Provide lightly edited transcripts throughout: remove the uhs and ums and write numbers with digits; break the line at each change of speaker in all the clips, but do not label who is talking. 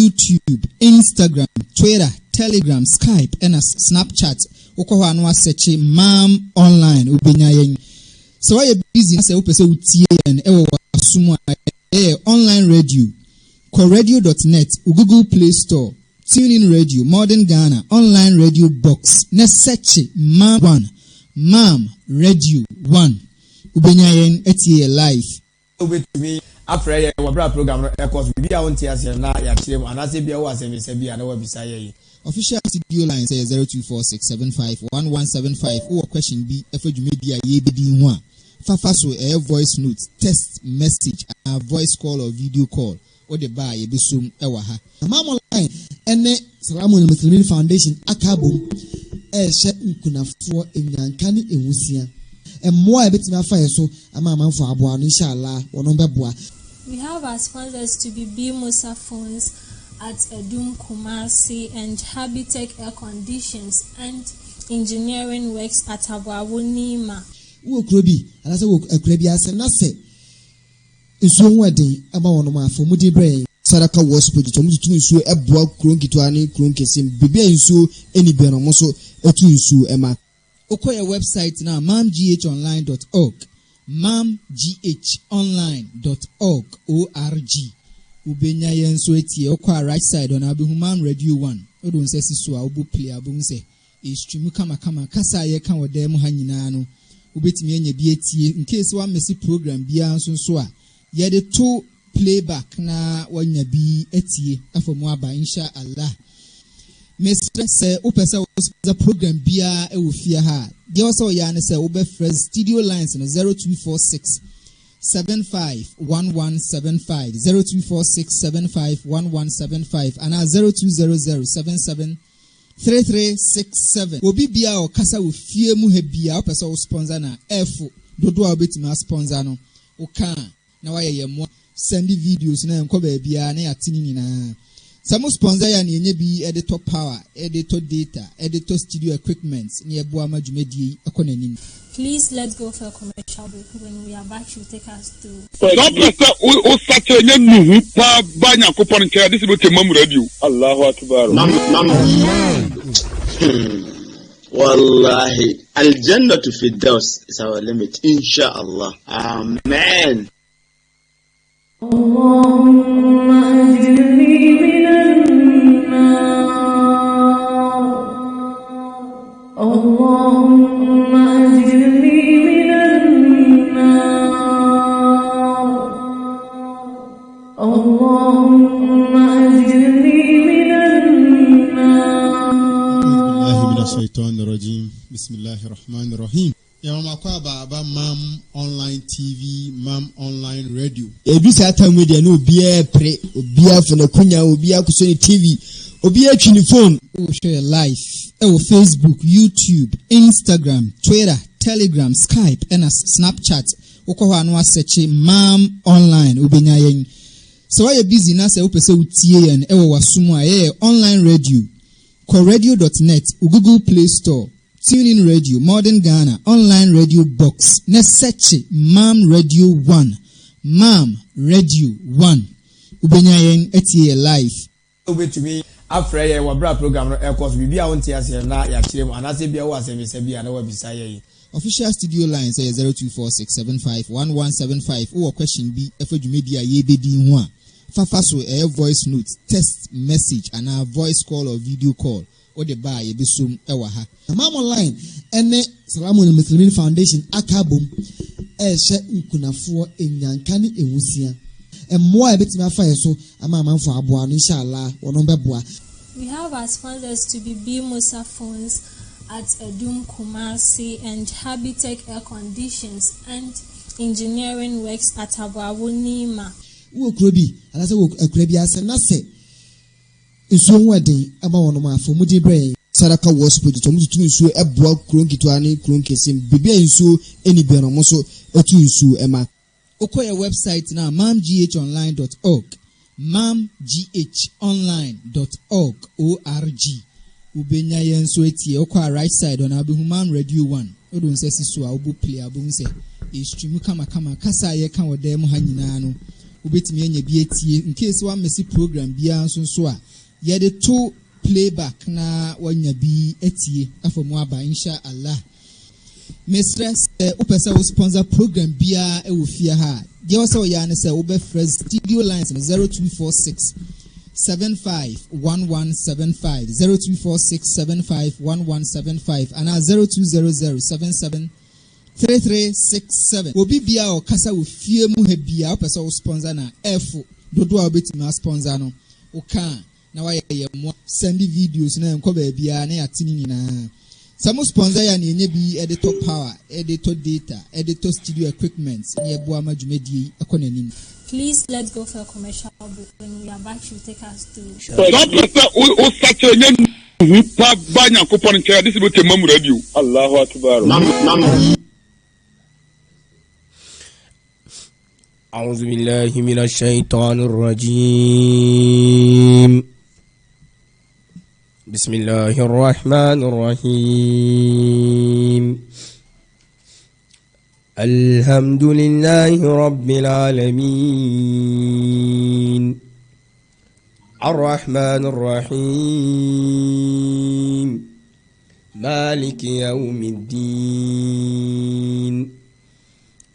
YouTube, Instagram, Twitter, Telegram, Skype, and Snapchat. Okwa no asearch Mam Online ubenya yen. So why you busy say opese utie en ewo asumu online radio. Coradio.net, Google Play Store, TuneIn Radio, Modern Ghana, Online Radio Box. Ne search Mam 1, Mam Radio 1. Ubenya yen etie live.
Obetumi afra ye wabra program no ekos bibia wonti ase na ya kirem anase bia wo asem se bia na wabisa ye.
Official studio line say 0246751175 or question B efadwumedia ye bedi ho a fafa so voice note, text message, voice call or video call or the bar ye besum ewa ha.
Mam Online ene Salamu Muslimin Foundation akabom she nkunafo enyankane ewusia. Emmoa ebetimi afa yeso ama amanfo aboa no inshallah wono beboa.
We have our sponsors to be B Musa Phones at Edum Kumasi and Habitech Air Conditions and Engineering Works at Abuawu Nima.
Wo krobi anase wo akrabi ase na se nsuo ho aden ama wono ma afo mudi bre Sadaka was project omu tutu nsuo eboa kronkitu ani kronkesim bibia nsuo eni be no mo so etu nsuo ema.
Okoye website now mamghonline.org, mamghonline.org, org. Ubenya yenso etie okwa right side on Abihuman Radio 1. Odun se siso a obu play abun se e stream kama kasa ye kan wode mu ha nyina no. Ubetimi enye bi etie in case one messy program bia nso a ye de to playback na wanya bi etie afomu aba insha Allah. Mr. say opesa the program bia e wo fia ha de also ya ne say obe fresh studio lines no 0246 751175 0246 751175 and 0200773367 obi bia o kasa wo fie mu ha bia opesa wo sponsor na efo dodo a obetimi sponsor no o kan na wa ye mo send videos na enko ba bia na yatini nyina. Some sponsor ya ni bi editor power, editor data, editor studio equipment ni ebu amajumedi akonanim.
Please let's go for a commercial break. When we are back, she'll take us to.
Wallahi, Al-Jannah to Firdaus is our limit, inshallah. Amen.
اللهم أجرني من النار اللهم أجرني من النار.
بالله من الشيطان الرجيم. بسم الله الرحمن الرحيم. Ya mama kwa baba Mam Online TV, Mam Online Radio.
Ebisa atamwe no obiya pre, obiya fona kunya, obiya kusoni TV, obiya twini phone.
We share live on Facebook, YouTube, Instagram, Twitter, Telegram, Skype, and Snapchat. Okwa no search Mam Online ubenya yen. So why you busy na say opese utie en ewo wasumu aye online radio. Coradio.net, Google Play Store, TuneIn Radio, Modern Ghana, Online Radio Box. Ne search Mam Radio 1, Mam Radio 1. Ubenya yen etie live.
Obetumi afra ye wabra program no ekos bibia wonti ase na ya kirem anase bia wo asem se bia na wabisa ye.
Official studio line say 0246751175 or question B efadwumedia ye bedi ho a fafa so voice note, text message and voice call or video call or the bar ye besum ewa ha.
Mam Online ene Salamu Muslimin Foundation akabom she nkunafo enyankane ewusia. Emmoa ebetimi afa yeso ama amanfo aboa no inshallah wono beboa.
We have our sponsors to be B Musa Phones at Edum Kumasi and Habitech Air Conditions and Engineering Works at Abuawu Nima.
Wo krobi anase wo akrabi ase na se nsuo ho aden ama wono ma afo mudi bre Sadaka was project omu tutu nsuo eboa kronkitu ani kronkesim bibia nsuo eni be no mo so etu nsuo ema.
Okoye website now mamghonline.org, mamghonline.org, org. Ubenya yenso etie okwa right side on Abihuman Radio 1. Odun se siso a obu play abun se e stream kama kasa ye kan wode mu ha nyina no. wobetumi anya bi etie in case wa mesi program bia nso a yɛde to playback na wanya bi etie afamu aba insha Allah. Mr. Upesa will sponsor program bia e wo fie ha. Gye wo se wo ya ne se wo be fresh studio lines 0246 751175 0246 751175 and 0200 773367 obi bia o kasa wo fie mu ha bia Upesa will sponsor na F dodo a obetimi sponsor no o kan na wa ye mo send videos na enko ba bia na yatini nyina. Some sponsor ya ni enye bi editor power, editor data, editor studio equipment. Ni ebu amajumedi ekonanim.
Please let's go for a commercial break. When we are back, she'll take us to.
Allahu Akbar.
أعوذ بالله من الشيطان الرجيم. بسم الله الرحمن الرحيم. الحمد لله رب العالمين. الرحمن الرحيم. مالك يوم الدين.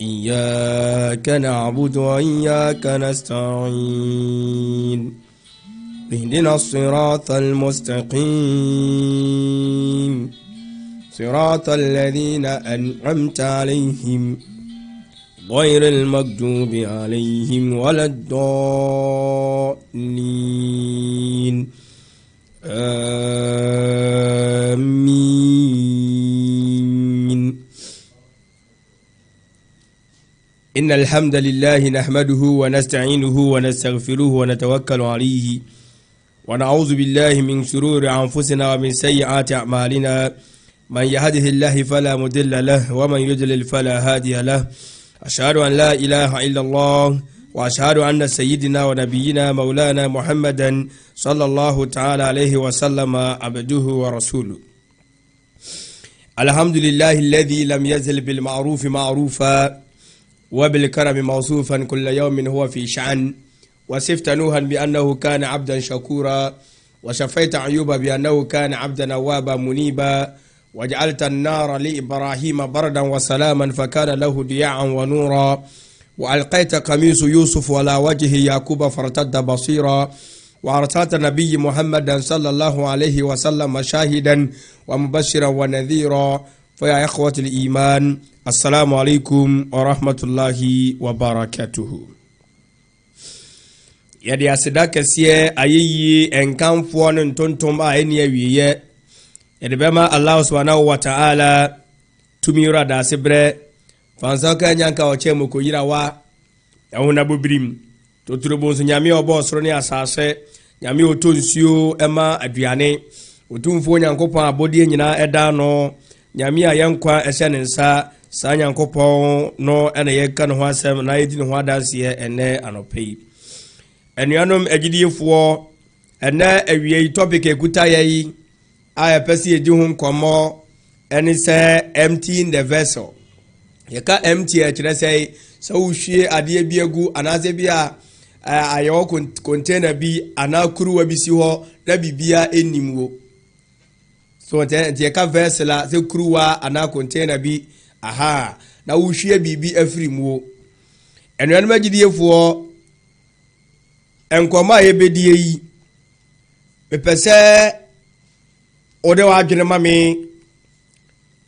إياك نعبد وإياك نستعين. اهدنا الصراط المستقيم. صراط الذين أنعمت عليهم غير المغضوب عليهم ولا الضالين. آمين. إن الحمد لله نحمده ونستعينه ونستغفره ونتوكل عليه ونعوذ بالله من شرور أنفسنا ومن سيئات أعمالنا. من يهده الله فلا مضل له ومن يضلل فلا هادي له. أشهد أن لا إله إلا الله وأشهد أن سيدنا ونبينا مولانا محمدا صلى الله تعالى عليه وسلم عبده ورسوله. الحمد لله الذي لم يزل بالمعروف معروفا وبالكرم موصوفا كل يوم هو في شأن. وصفت نوحا بأنه كان عبدا شكورا وشفيت أيوب بأنه كان عبدا أوابا منيبا وجعلت النار لإبراهيم بردا وسلاما فكان له ضياء ونورا وألقيت قميص يوسف على وجه يعقوب فارتد بصيرا وأرسلت النبي محمدا صلى الله عليه وسلم شاهدا ومبشرا ونذيرا. فيا إخوة الإيمان السلام عليكم ورحمة الله وبركاته. yɛde aseda kɛseɛ ayeyi enkamfoɔ no ntontom a ɛne awieyɛ yɛde bɛma Allah subhanahu wa ta'ala tumi yura da sebrɛ fansa ka nyanka ɔkyɛ mu koyira wa ɛhona bobirim toturobo nso nyame ɔbɔ soro ne asase nyame ɔtɔ nsuo ɛma aduane ɔtumfuo nyankopɔn abɔdeɛ nyinaa ɛda no nyame a yɛnkwa ɛhyɛ ne nsa saa nyankopɔn no ɛna yɛka ne ho asɛm na yɛdi ne ho adanseɛ ɛnɛ anɔpɛ yi. Enuanom agidiefoɔ ɛnɛ awie topic ekuta yɛyi a yɛpɛ sɛ yɛdi ho nkɔmmɔ ɛne sɛ emptying the vessel. Yɛka empty ɛkyerɛ sɛ wohwie adeɛ bi agu anaasɛ bi a ayɛwɔ container bi anaa kuruwa bi si hɔ na bibia ɛnnim wo. So nti yɛka vessel a sɛ kuruwa anaa container bi aha na wohwie bibi afiri mu wo. Enuanom agidiefoɔ enkoma yebedie yi mepese ode wa adwene ma me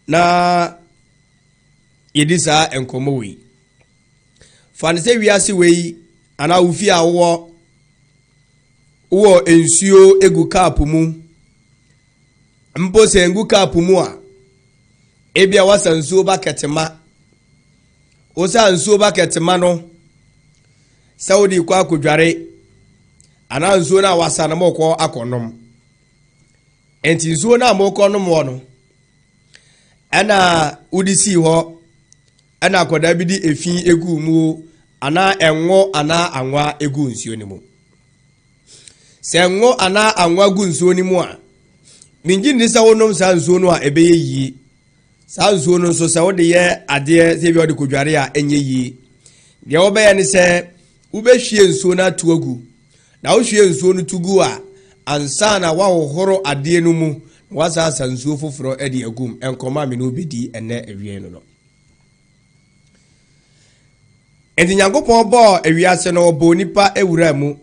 na yedisa enkoma we fa ne se wiase we ana wofi awo wo ensuo egu cup mu mpo se engu cup mu a ebia wasansuo bucket ma o sa nsuo bucket ma no saudi kwa akodware ana nsuo na wasa na mokọ akonom enti nsuo na mokọ no mo no ana udisi ho ana akoda bi di efi egu mu ana enwo ana anwa egu nsuo ni mu se enwo ana anwa gu nsuo ni mu a mingi ni sa wonom sa nsuo no a ebeye yi sa nsuo no so sa wode ye ade se bi wode kodware a enye yi de obeye ni se wobɛhwie nsuo no ato agu na wohwie nsuo no to gu a ansa na wahohoro adeɛ no mu wasasa nsuo foforɔ de agum ɛnkɔma me no wobɛdi ɛnɛ awie no no. Enti Nyankopɔn bɔɔ awiase no ɔbɔɔ nipa ewura mu.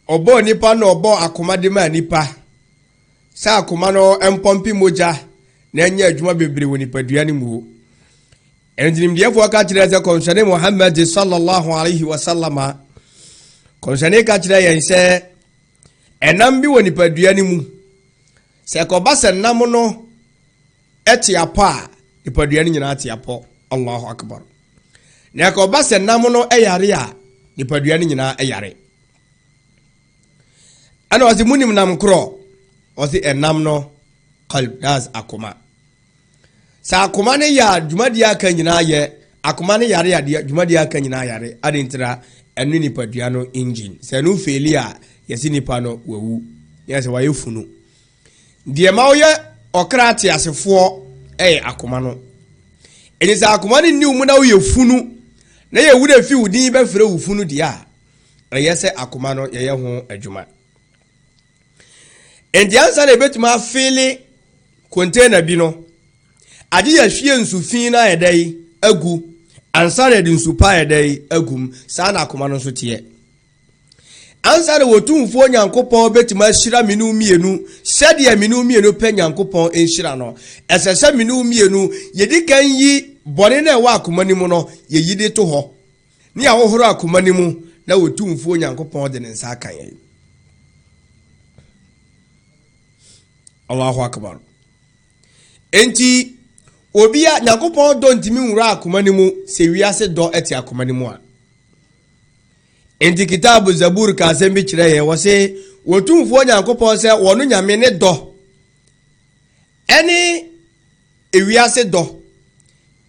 Ɔbɔɔ nipa no ɔbɔɔ akoma de ma nipa. Sɛ akoma no ɛmpɔmpi mogya na ɛnyɛ adwuma bebree wɔ nipadua no mu. Enti nimdeɛfoɔ ka kyerɛ sɛ kɔmhyɛne Muhammad sallallahu alaihi wasallama kɔmhyɛne ka kyerɛ yɛn sɛ ɛnam bi wɔ nipadua no mu. Sɛ kɔba sɛ nam no ɛte apɔ a nipadua no nyinaa te apɔ. Allahu akbar. Na kɔba sɛ nam no ɛyare a nipadua no nyinaa ɛyare. Ana ɔsi munim nam korɔ ɔsi ɛnam no qalb, that's akoma. Sa akoma ne ya dwumadi aka nyinaa yɛ akoma ne yare adeɛ dwumadi aka nyinaa yare adentira ɛno nipadua no engine. Sɛ no faili a yɛsi nipa no wawu yɛsɛ wayɛ funu. Deɛ ma woyɛ ɔkra te asefoɔ ɛyɛ akoma no. Ɛni sɛ akoma ne ni mu na woyɛ funu na yɛ wuda fi wudin bɛfrɛ wo funu deɛ a ɛyɛ sɛ akoma no yɛyɛ ho adwuma. Enti ansa na ebetuma afili container bi no ade ya hwie nsufin na yɛdai agu ansa na de nsupa yɛdai agum saa na akoma no so teɛ. Ansa na wotumfo Nyankopɔn betuma hyira minu mienu sɛdeɛ minu mienu pɛ Nyankopɔn enhyira no ɛsɛ sɛ minu mienu yedi kan yi bɔne na ɛwɔ akoma ni mu no yeyi de to hɔ ne ahohoro akoma ni mu na wotumfo Nyankopɔn de ne nsa aka yɛn. Allahu akbar. Enti obia Nyankopɔn dɔ ntimi nwura akoma ni mu sɛ wiase dɔ ɛte akoma ni mu a. Enti kitabu Zabur ka asɛm bi kyerɛ yɛn wɔ sɛ wotumfo Nyankopɔn sɛ wɔno nyame ne dɔ ɛne ewiase dɔ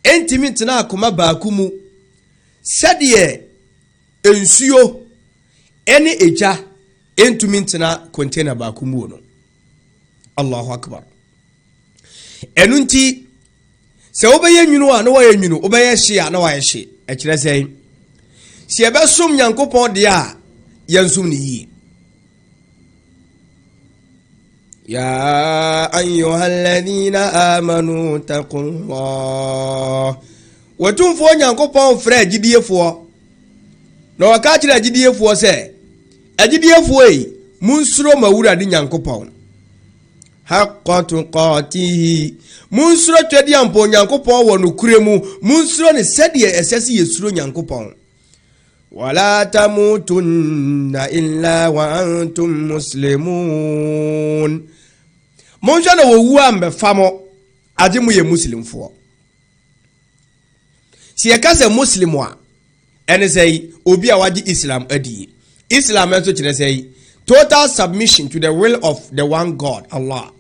entimi tena akoma baako mu sɛdeɛ ensuo ɛne egya entumi tena container baako mu no. Allahu akbar. Ɛno nti sɛ wobɛyɛ nwunu a na wɔyɛ nwunu wobɛyɛ hye a na wɔyɛ hye ɛkyerɛ sɛ sɛ yɛbɛsom Nyankopɔn deɛ a yɛnsom ne yie. Ya ayyuhalladhina amanu taqullah. Watumfo Nyankopɔn frɛ agidiefoɔ na wɔka kyerɛ agidiefoɔ sɛ agidiefoɔ yi munsuro mawurade Nyankopɔn haqqa tuqatihi munsuro twɛde ampo Nyankopɔn wɔ no kure mu munsuro ne sɛdeɛ ɛsɛ sɛ yɛsuro Nyankopɔn. Wala tamutunna illa wa antum muslimun. Monhwɛ na wɔwu a mbɛfa mo agye mo yɛ muslimfoɔ. Si yɛka sɛ muslim a ɛne sɛ obi a wagye Islam adi. Islam nso kyerɛ sɛ total submission to the will of the one God, Allah.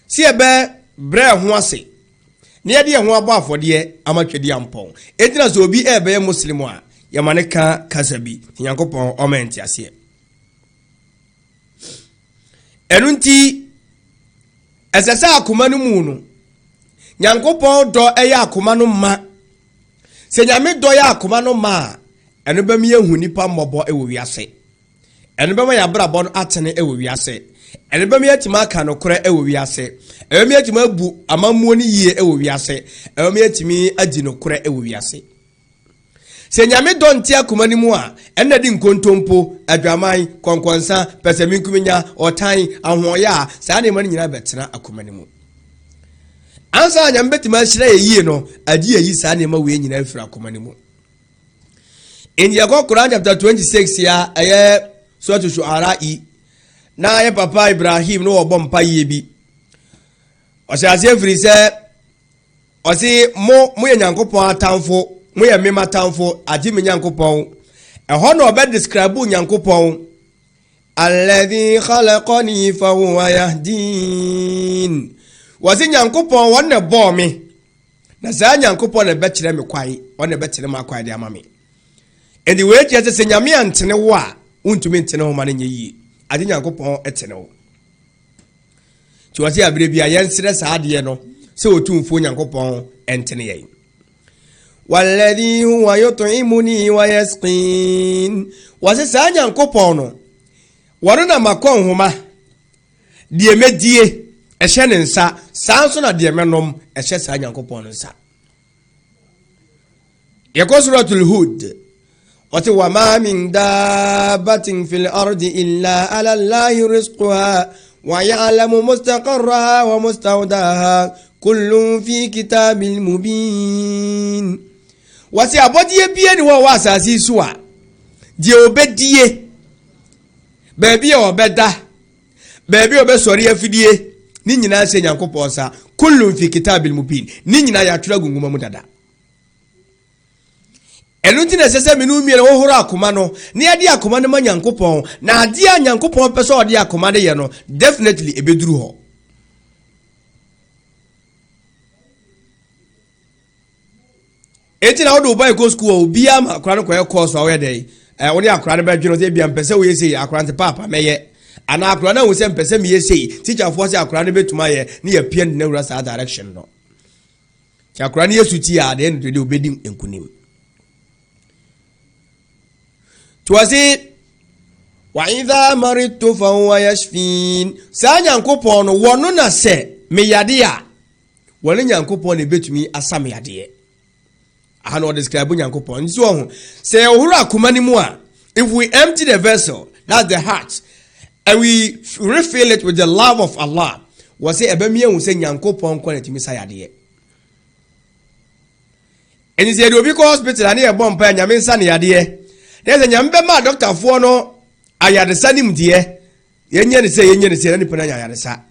Si ebe bre ho ase ne yɛde ho abɔ afɔdeɛ amatwedi ampɔn etina so obi ebe muslim a yɛmane ka kasabi Nyankopɔn ɔmɛnti ase. Ɛno nti ɛsɛ sɛ akoma no mu no Nyankopɔn dɔ ɛyɛ akoma no ma sɛ nyame dɔ yɛ akoma no ma ɛno bɛm yɛ hu nipa mmɔbɔ ɛwɔ wiase ɛno bɛm yɛ abrabɔ no atene ɛwɔ wiase ɛno bɛm yɛ tima aka no korɛ ɛwɔ wiase ɛno bɛm yɛ tima abu amammuo no yie ɛwɔ wiase ɛno bɛm yɛ timi adi no korɛ ɛwɔ wiase. Sɛ nyame dɔ nte akoma no mu a ɛna di nkontompo adwaman kɔnkɔnsa pɛsɛminkuminya ɔtan ahoɔyɛ a saa ne ma no nyina bɛtena akoma no mu. Ansa nyame betima hyira yie no adi yi saa ne ma we nyina afira akoma no mu. In Yakob Quran chapter 26 ya ɛyɛ Surah Shu'ara na ayɛ papa Ibrahim no wɔbɔ mpa yie bi. Ɔhyɛ ase firi sɛ ɔse mo yɛ Nyankopɔn atamfo mo yɛ mema atamfo agye me Nyankopɔn ɛhɔ na ɔbɛ describe Nyankopɔn alladhi khalaqani fa huwa yahdin. Wɔse Nyankopɔn wɔn na bɔɔ me na saa Nyankopɔn na bɛkyerɛ me kwae wɔn na bɛkyerɛ me akwae de ama me. Ɛdi wei kyerɛ sɛ nyame antene wo a wontumi ntene ho ma no nyɛ yie agye Nyankopɔn ɛtene wo. Ti wɔse abere bia yɛnsrɛ saa adeɛ no sɛ otumfo Nyankopɔn ɛntene yɛn. والذي هو يطعمني ويسقين وسسا nyankopon no wono na makon homa de medie ehye ne nsa sanso na de menom ehye sa nyankopon nsa yakosuratul hud wati wa ma min dabbatin fil ardi illa ala allahi rizquha wa ya'lamu mustaqarraha wa mustawdaha kullun fi kitabil mubin wati abodie bie ni wo asasi so a die obedie baabi obeda baabi obesori afidie ni nyina se nyankopon sa kullun fi kitabil mubin ni nyina ya twa gunguma mu dada elunti na sese minu miele wo horo akoma no ne ade akoma no ma nyankopon na ade a nyankopon pese ode akoma de ye no definitely ebeduru ho eti na wo do boy go school obia ma akora no koye course wa we dey wo ne akora no be dweno se bia mpese wo yesi akora nte papa meye ana akora na wo se mpese me yesi teacher for se akora no betuma ye ne ya pia na wura sa direction no ti akora ne yesu ti a de no de obedim enkunim tuwasi wa idha maridtu fa huwa yashfin sa nyankopon no wono na se me yade a woni nyankopon ne betumi asam yade I no describe nyankopon nso ho say ohuru akoma ni mu a if we empty the vessel that's the heart and we refill it with the love of Allah we say ebemi ehun say nyankopon ko na timi sayade eni say obi ko hospital ani e bomb pa nyame nsa ne yade there's a nyambe ma doctor fo no ayadesa nim de yenye ne se na pena ayadesa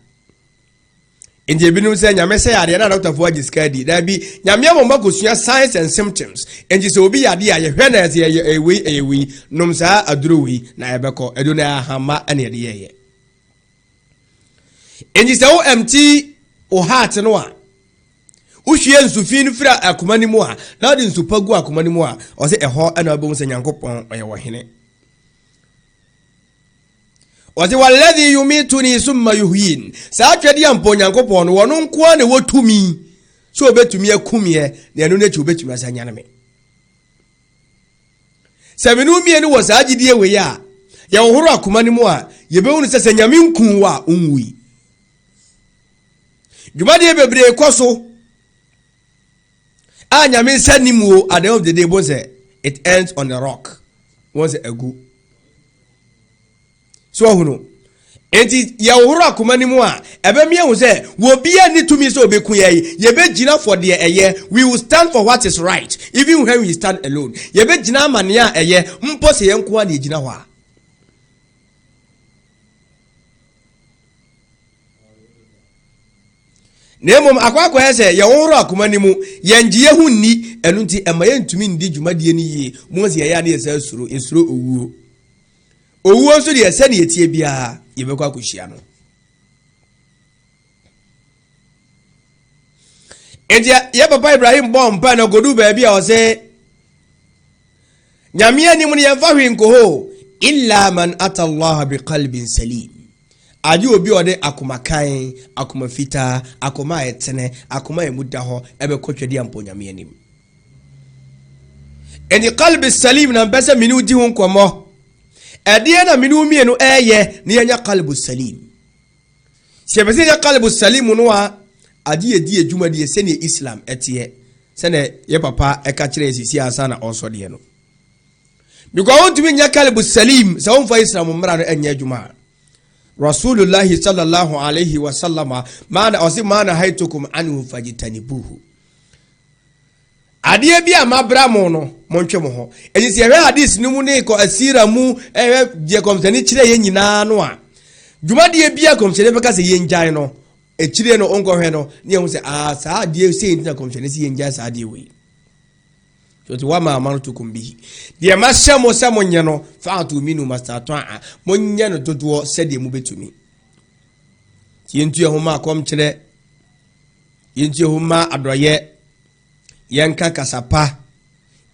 enje binum se nyame se yade na doctor fo agiska di da bi nyame amomba kosua signs and symptoms enje se obi yade aye hwe na se ewi nom sa adurowi na ebeko edo na hama ane yade ye enje se o empty o heart no a uhwie nsufin fira akomani mu a na de nsupagu akomani mu a o se eho ana obom se nyankopon oye wo hene o se walladhi yumituni summa yuhyin sa atwede ampo nyankopon wono nko na wotumi so obetumi akumie na enu na chi obetumi asanyane me seminu mie ni wo sa agidie we ya ya wohoro akomani mu a yebehunu se nyame nkun wa onwi dwumade bebre koso nyame sanimu at the end of the day bonse it ends on the rock once ago so hunu enti ya wohoro akomani mu a ebemi ehun se wo bia ni tumi so obekun ye be gina for the eye we will stand for what is right even when we stand alone ye be gina amane a eye mpo se yenko a na gina ho a nemom akwakwa ese ye wohoro akomani mu yengiye hunni enu nti emaye ntumi ndi dwumadie ni yie monse ye ya na yesa esuro owuo so de ese na yetie bia ye bekwa akohia no endia ye papa Ibrahim bompa na godu ba bia o se nyame ani mu ne yemfa hwe nkoho illa man ata Allah biqalbin salim aje obi ode akoma kan akoma fita akoma etene akoma emuda ho ebe kotwedi ampo nyame anim eni qalbi salim na mpesa minu di ho nkomo ede na minu mienu eye ne yanya qalbu salim sebese ya qalbu salim no a ade edi adwuma de se ne islam etie se ne ye papa e ka kire sisi asa na onso de no because want to be nya qalbu salim se won fa islam mra no enya adwuma Rasulullah sallallahu alayhi wa sallama mana haitukum anhu fajitanibuhu adie bia mabramo no montwe mo ho enyi se hadith ni mu ne ko asira mu je komtani kire ye nyina no a dwumadie bia komtani beka se ye ngyan no ekire no onko hwe no ne hu se sa adie se ntina komtani se ye ngyan sa adie we so wa ma amarutukum bihi de masamo samonye no faatu minu mastata'a monye no dodo sede mu betumi yentu ehoma akom kire yentu ehoma adoye yenka kasapa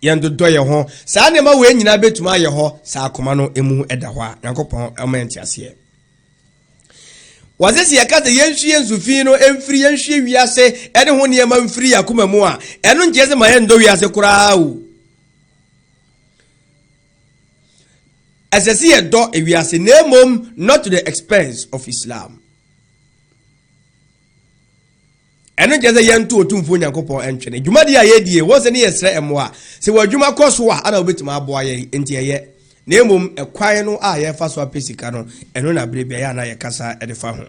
yendodo ye ho saa ne ma we nyina betuma ye ho saa akoma no emu eda ho a yankopon amenti ase wazesi yakata yenhwie nsufi no emfiri yenhwie wiase ene ho ne ma mfiri yakoma mu a eno ngeze ma yendo wiase koraa o asesi edo wiase nemom not to the expense of Islam eno ngeze yento otumfo nyankopon entwene dwumadi ayedie wo se ne yesre emwa se wadwuma koso a ana obetima aboa ye enti eye nemom ekwan no a ye fa so apesika no eno na brebia ya na ye kasa edefa ho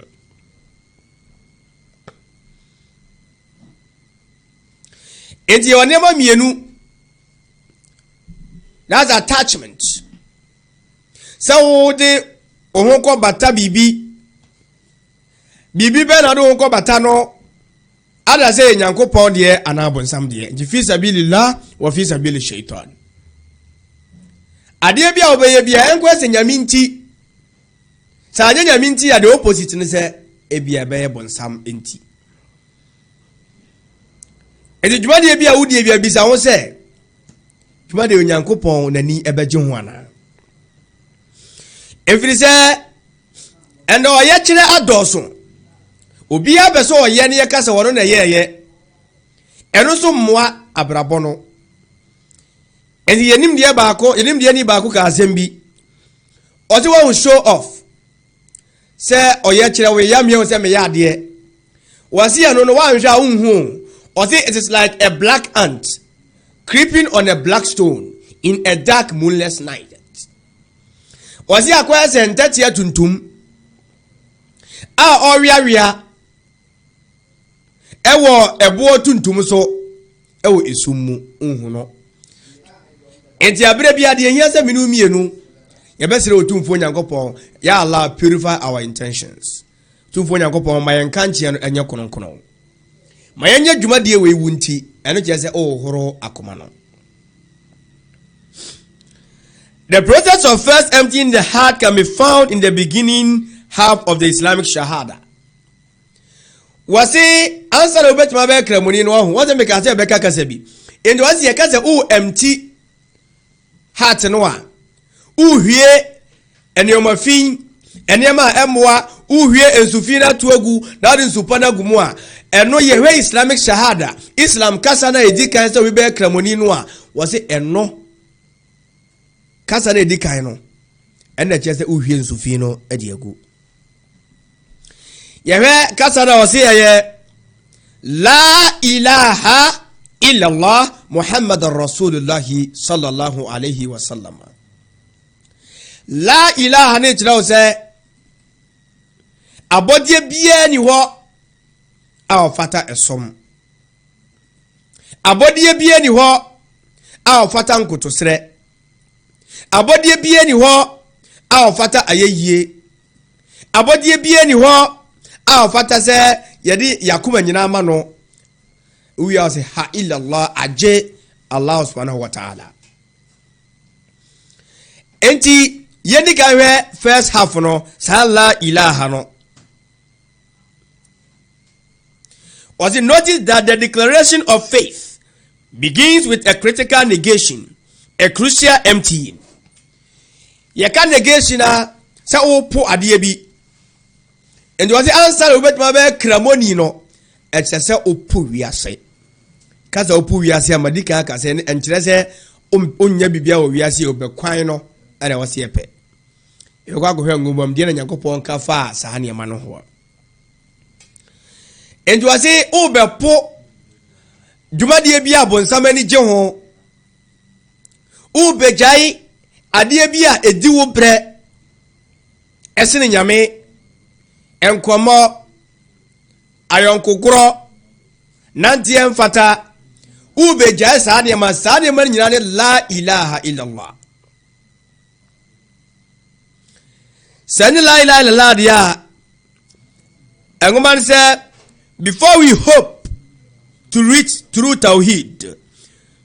enti ye onema mienu that's attachment so de ohun ko bata bibi be na do ohun ko bata no ada say nyankopon de anabonsam de jifi sabilillah wa fi sabili shaitan ade bia obeye bia enkwese nyaminti sa anya nyaminti ya the opposite ne se ebia beye bonsam enti edi dwumade bia wudi bia bisa ho se dwumade onyankopon nani ebeje ho ana efiri se endo ye kire adoso obi abeso oye ne yekasa wono na yeye eno so mmoa abrabo no enti yenim de baako yenim de ni baako ka asem o se won show off se oye kire we yam ye se me ya de wasi ya no wan hwa unhu o se it is like a black ant creeping on a black stone in a dark moonless night wasi akwa se ntatia tuntum a oriawia ewo ebo tuntum so ewo esummu unhu no enti abere bia de ehia se menu mienu ye besere otumfo nyankopon ya Allah purify our intentions tumfo nyankopon mayen kanche no enye konokono mayen nya dwumade we wunti eno je se horo akoma no. The process of first emptying the heart can be found in the beginning half of the Islamic Shahada. Wasi answer obet ma be kramuni no ho what make say be kaka sabi and wasi yakase empty heart no a uhwie enema fin enema emwa uhwie ensufi na tuagu na de nsupa na gumu a eno yehwe Islamic Shahada Islam kasa na edikan say we be kramuni no a wasi eno kasa na edikan no ena chese uhwie nsufi no ediagu yewe kasa na wasi ye la ilaha illa Allah Muhammadur Rasulullah sallallahu alaihi wasallam. La ilaha ne tira ose abodie bia ni ho a fata esom. Abodie bia ni ho a fata nkotosre. Abodie bia ni ho a fata ayeye. Abodie bia ni ho a fata se yedi yakuma nyina ma no we are say ha illa Allah aje Allah subhanahu wa ta'ala. Enti yedi ka first half no sa la ilaha no was it noticed that the declaration of faith begins with a critical negation, a crucial emptying. Ye can negation a sa opo ade bi and was the answer obet ma be kramoni no et se opo wiase kaza opo wiase amadika ka se enkyere se onya bibia wo wiase obekwan no ana wase epe e kwa gohwe ngumam de na Yakobon ka fa sa ne ma no ho and was say obepo dwumade bia abonsam ani je ho ubejai ade bia edi wo bre esene nyame enkomo ayonkogro nantie mfata ubeja saade ma saade man nyina ne la ilaha illa Allah. Sani la ilaha illa Allah dia engoman say before we hope to reach through tawhid,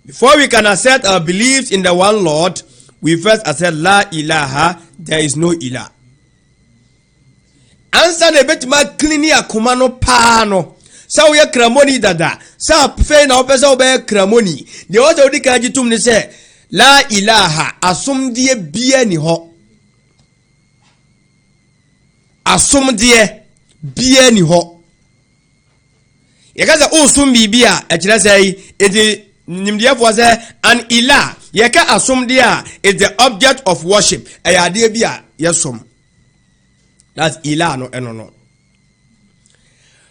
before we can accept our beliefs in the one Lord, we first accept la ilaha, there is no ilah. Answer the bet ma clean akoma no pa no sa wo ye kramoni dada sa fe na opesa wo be kramoni de o se odi ka gitum ni se la ilaha asomdie bia ni ho asomdie bia ni ho yeka say osum bibia e kire say edi nimdiafo say an ilah yeka asum dia is the object of worship ayade bia yesom. That's ilah no eno.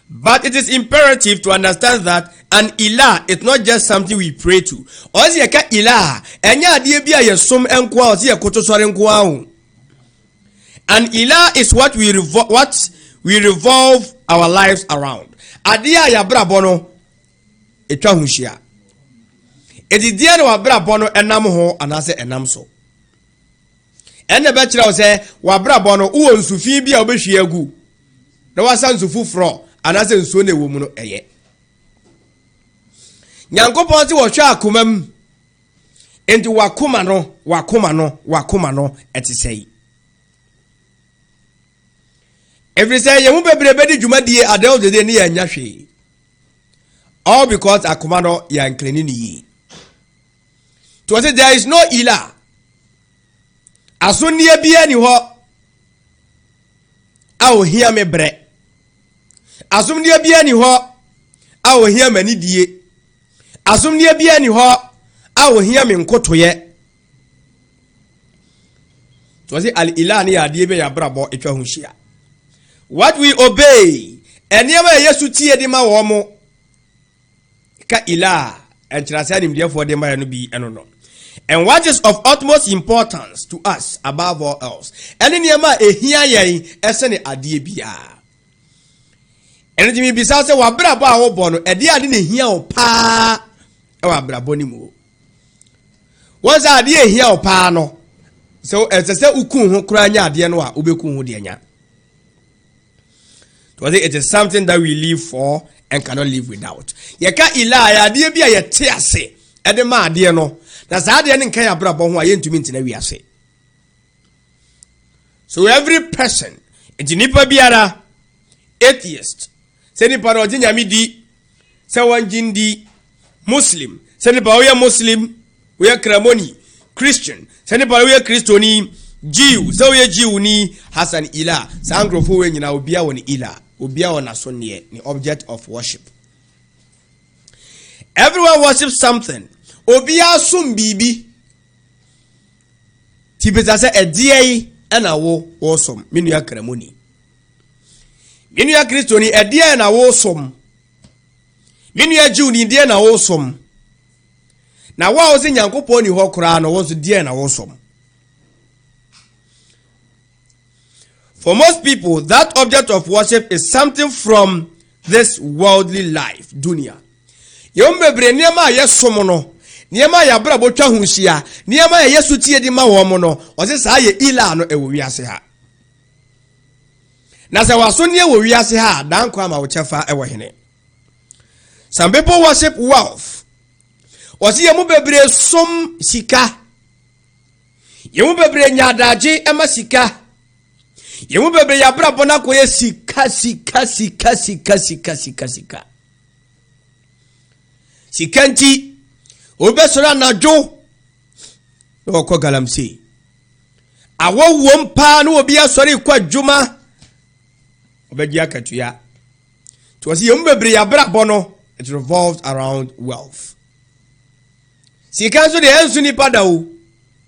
But it is imperative to understand that an ilah is not just something we pray to. Ozi yeka ilah enya ade bia yesom enko a ozi yakotosore enko a. An ilah is what we revolve our lives around. Ade a yabrabo no etwa ho hia. Edidie no wabrabo no enam ho anase enam so. Enne be kire o se wabrabo no wo nsufi bia obehwie agu. Na wasa nsufu fro anase nsuo na ewomu no eye. Nyankopon ti wo hwa akomam enti wakoma no etisei. Every say you bebre bedi dwumadie adel de ne ya nya hwe. All because akoma no ya nklenini yi. To say there is no ilah. Asonie bia ni ho. A ohia me bre. Asomnie bia ni ho. A ohia mani die. Asomnie bia ni ho. A ohia me nkotoye. To say al ilah ni adie be ya brabo etwa ho hia. What we obey, eniema Yesu tie di ma wo mo ka ilah entrasa nim dia for de ma no bi eno no. And what is of utmost importance to us above all else, eniema ehia yen esene ade bia. Enetimi bisa se wa brabo a wo bo no ede ade na ehia o pa e wa brabo ni mu. Won za ade ehia o pa no. So esese ukun ho kura nya ade no a obekun ho de nya. It is something that we live for and cannot live without. Yeka ilah ya de bia ye te ase e de ma ade no na za de ne nkan ya brabo ho a ye ntumi ntina wi ase. So every person ejinipa biara atheist se ni pa no nyame di se wanjin di muslim se ni pa we muslim we kramoni christian se ni pa we kristoni Jew so we Jew ni Hassan ilah sangrofo we nyina obia woni ilah obia wona so ne the object of worship. Everyone worships something. Obia sum bibi tibeza se edie na wo wosom menu ya kramoni menu ya kristoni edie na wo som menu ya Jew ni die na wo som na wa o se nyankopon ni ho kura no wo so die na wo som. For most people, that object of worship is something from this worldly life, dunya. Yombebre niema yesomo no, niema ya brabo twa hunhia, niema ya Yesu tie di ma wo mo no, o se sa ye ilah no ewo wiase ha. Na se waso ne ewo wiase ha, dan kwa ma wo chefa ewo hene. Some people worship wealth. O se ye mu bebre som sika. Ye mu bebre nyadaje ema sika. Yemu bebe ya brabo na koye sika. Sikanti obesora na jo no ko galamse. Awo wompa no obi asori kwa djuma obeji akatuya. To asi yemu bebe ya brabo no, it revolves around wealth. Sikanso de ensu ni padawo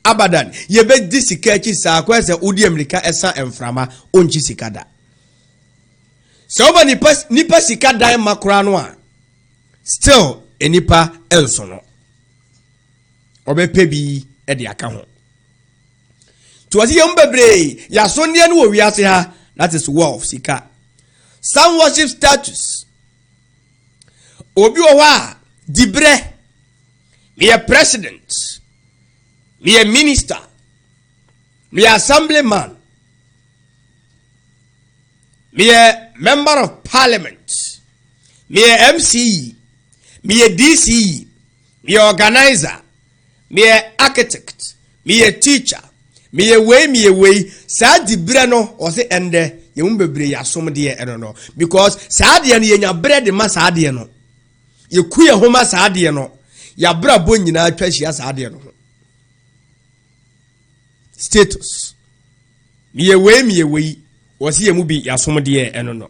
abadan yebe di sika chi sa kwese udi amerika esa emframa onchi sikada so ba nipa sikada makura no a still enipa elso no obepe bi e de aka ho to wasi yem bebre ya so ne no wiase ha, that is wealth sika. Some worship status. Obi o wa dibre me a president, me a minister, me a assemblyman, me a member of parliament, me a MC, me a DC, me a organizer, me a architect, me a teacher, me a way, sa di bre no o se ende ye mbebre ya som de e no because sa de no ye nya bread ma sa de no ye ku ye homa sa de no ya bra bo nyina atwa hia sa de no status me a way o se ye mu bi ya som de e no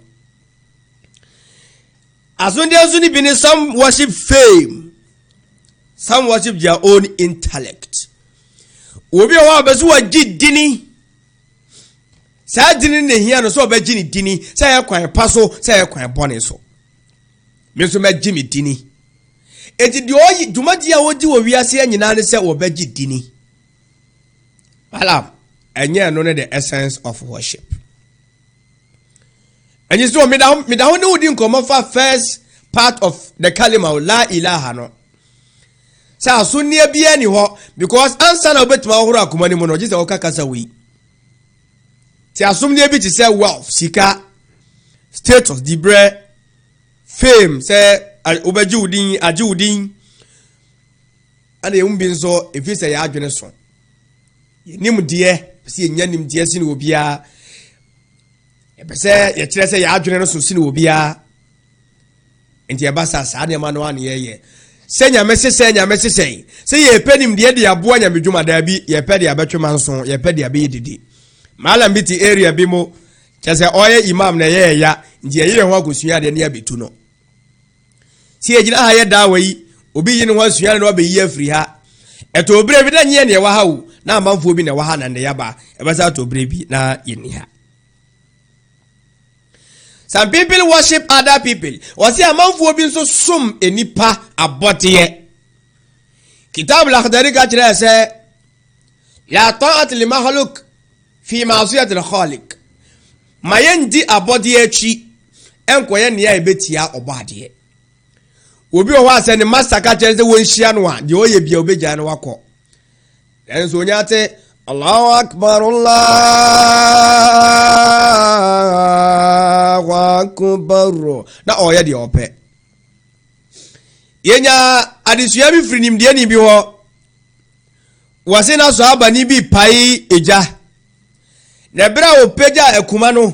asonde bini some worship fame, some worship their own intellect. Obi wa bezu wa dini. Sa dini ne hia no so obegini dini, sa ye kwan paso, sa ye kwan bone so. Me so me gimi dini. Enti di oyi dumadi a wodi wo wiase anyina ne se obegi dini. Wala enye no ne the essence of worship. And you saw me down ne wodi nkomo fa first part of the kalima la ilaha no. Sa so ne bia ni ho because answer na obetima ohoro akoma ni mo no gise okakasa wi. Ti asum ne bi ti say wealth, sika, status, dibre, fame, say obeji udin, aji udin. Ana ye umbi nso efi say ya adwene so. Nim de si enya nim de si no obia. Epese ye kire say ya adwene no so si no obia. Enti ebasa sa na ma no an ye. Senya mese say ye penim de de aboa nya medwuma da bi ye pe de abetwema nso ye pe de abe didi. Malam biti area bi mo chese oye imam na ye ya ndi ye ho agosua de ne abetu no si ejina ha ye da wayi obi yi ne ho asua ne obeyi afri ha eto obre bi da nye ne wa ha wo na amanfo bi ne wa ha na ne ya ba ebesa to obre bi na ye ni ha. Some people worship other people. Wasi amanfo bi nso som enipa abote. Kitab al-Akhdari ka kire se ya ta'at li makhluq fi ma'siyat al-khaliq. Mayendi abodi echi enkoye ne ya ebetia obade. Obi o wa se ne master ka kire se wonhia no a de oye bia obegya no wakọ. Enso onyate Allahu akbar Allahu akbar na oye de ope. Yenya adisua bi frinim de ni bi ho. Wase na so abani bi pai eja. Na bra opeja ekuma no.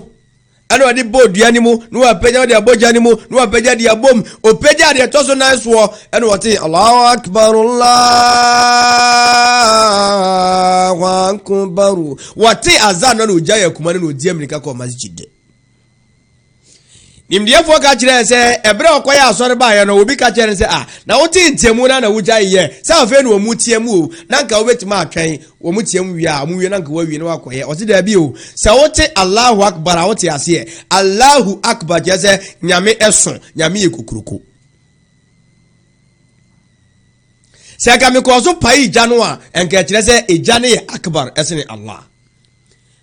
Ana odi bodua ni mu, no opeja de aboja ni mu, no opeja de abom, opeja de toso na so, ana wote Allahu akbar Allahu akbar. Wote azan no oja ekuma no odi amerika ko masjid. Nimdiye fo ka kire se ebre okoya asore ba ya no obi ka kire se na woti ntemu na wuja ye se afa no omutiemu na nka obetima atwen omutiemu wi a muwie na nka wawie na wakoye o se da bi o se wote Allahu akbar wote ase Allahu akbar je se nyame eson nyame ekukuruko se ka me ko so pai jano a enka kire se ejane akbar esene Allah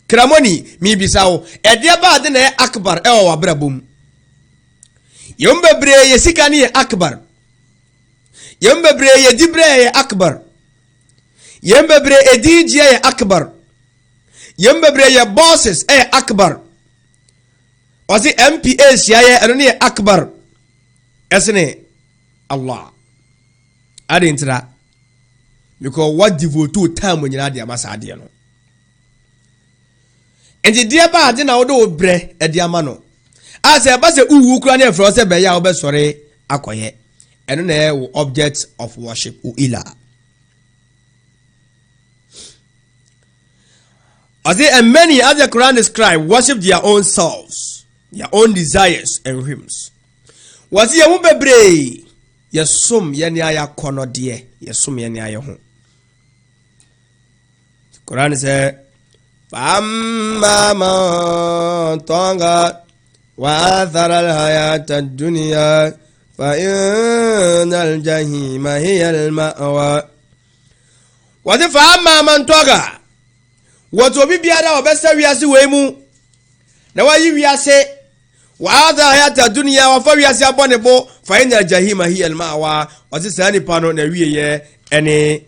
kramoni mi bisawo ede ba de na akbar e o wabrabum Yombebre ye sikani ye akbar. Yombebre ye dibre ye akbar. Yombebre ye DJ ye akbar. Yombebre ye bosses ye akbar. Wasi MPS ya ye anoni ye akbar. Esene Allah. Adi intra. Because what devote time when you are the amasa no. And the dear bad na odo bre e diamano. As a base Ukrainian for us, be ya obesore akoye. Eno na object of worship uila. As and many other Quran describe worship their own selves, their own desires and whims. Was ye umbebre? Yesum yeni aya kono die. Yesum yeni aya hu. Quran say, "Famma tonga." وآثر الحياة الدنيا فإن الجحيم هي المأوى وتفهم من توغا وتوبي بيادا وبسا وياسي ويمو نوايي وياسي وآثر الحياة الدنيا وفوياسي أبونيبو فإن الجحيم هي المأوى وتساني بانو نوية أني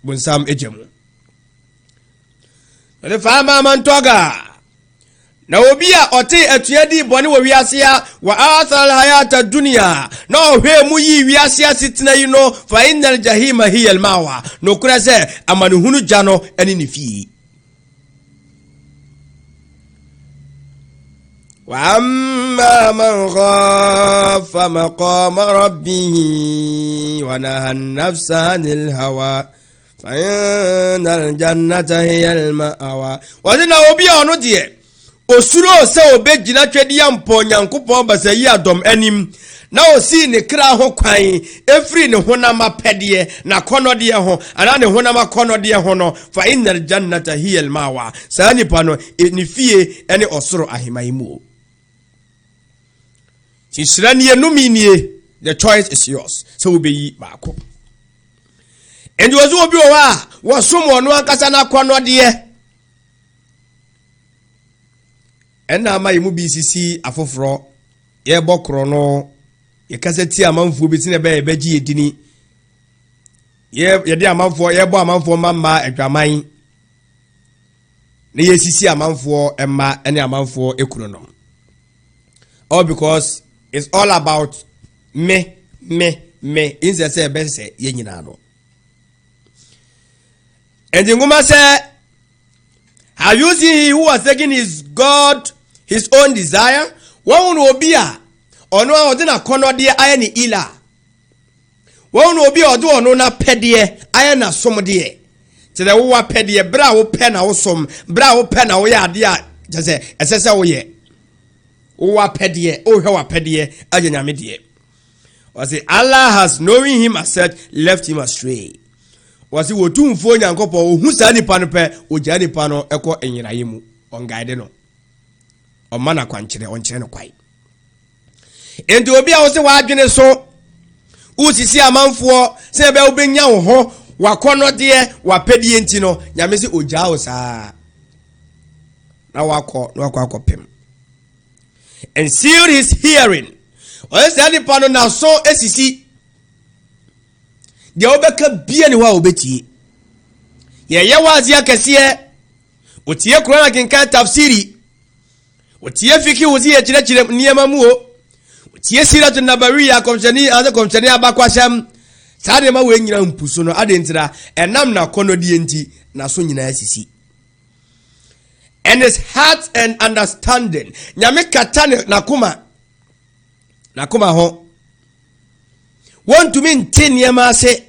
بنسام إجمو وتفهم من توغا na obia ote atuadi bone wo wiasea wa athal hayata dunya na ohwe mu yi wiasea sitina yi no fa innal jahima hiya al mawa no kura se amanuhunu jano eni ne fi wa amma man khafa maqama rabbih wa nahaa an-nafsa 'anil hawa fa innal jannata hiya al mawa wa dina obia ono die osuro se obegyina twedi ampo Nyankopɔn basa yi adom anim na osi ne kra ho kwan efri ne honam apɛdeɛ na kɔnɔdeɛ ho ana ne honam akɔnɔdeɛ ho no fa innal jannata hiya al mawa saa nipa no ne fie ene osoro ahemaimu Sisranie numinie the choice is yours so we be baako and was obi owa wo somo no ankasa na kɔnɔdeɛ ɛna amaimu BCC afoforo ye bɔkoro no ye kaseti amanfo bi tine be beji edini ye de amanfo ye bɔ amanfo mama adwaman na ye sisi amanfo emma ene amanfo ekuro no all because it's all about me inse se be se ye nyina no and ngoma say have you seen he who was taking his God his own desire won obi a ono a ode na konode aye ni ila won obi a ode ono na pede aye na somde tede wo wa pede bra wo pe na wo som bra wo pe na wo ya ade a je se wo ye wo wa pede o hwe wa pede aje nyame de was say Allah has knowing him as such left him astray was say wo tumfo Nyankopɔn ohu sa nipa no pe o gya nipa no ekɔ enyiraye mu on guide no o mana kwankyere on kyere no kwai enti obi a wo se wa adwene so usisi amanfo se be obenya wo ho wakɔnɔdeɛ wapɛdeɛ enti no nyame se ogya wo saa na wakɔ pem and sealed his hearing o se ani pa no na so esisi de obeka bia ni wa obetie ye wazi akɛseɛ otie Qur'an kinka tafsiri otie fiki wuzi ye kyerɛkyerɛ nneɛma mu o otie siratun nabawiya komshani abakwasham saa de ma we nyina mpuso no ade ntira enam na kɔnɔdie enti na so nyina asisi and his heart and understanding nyame kata na kuma ho want to mean tin nneɛma ase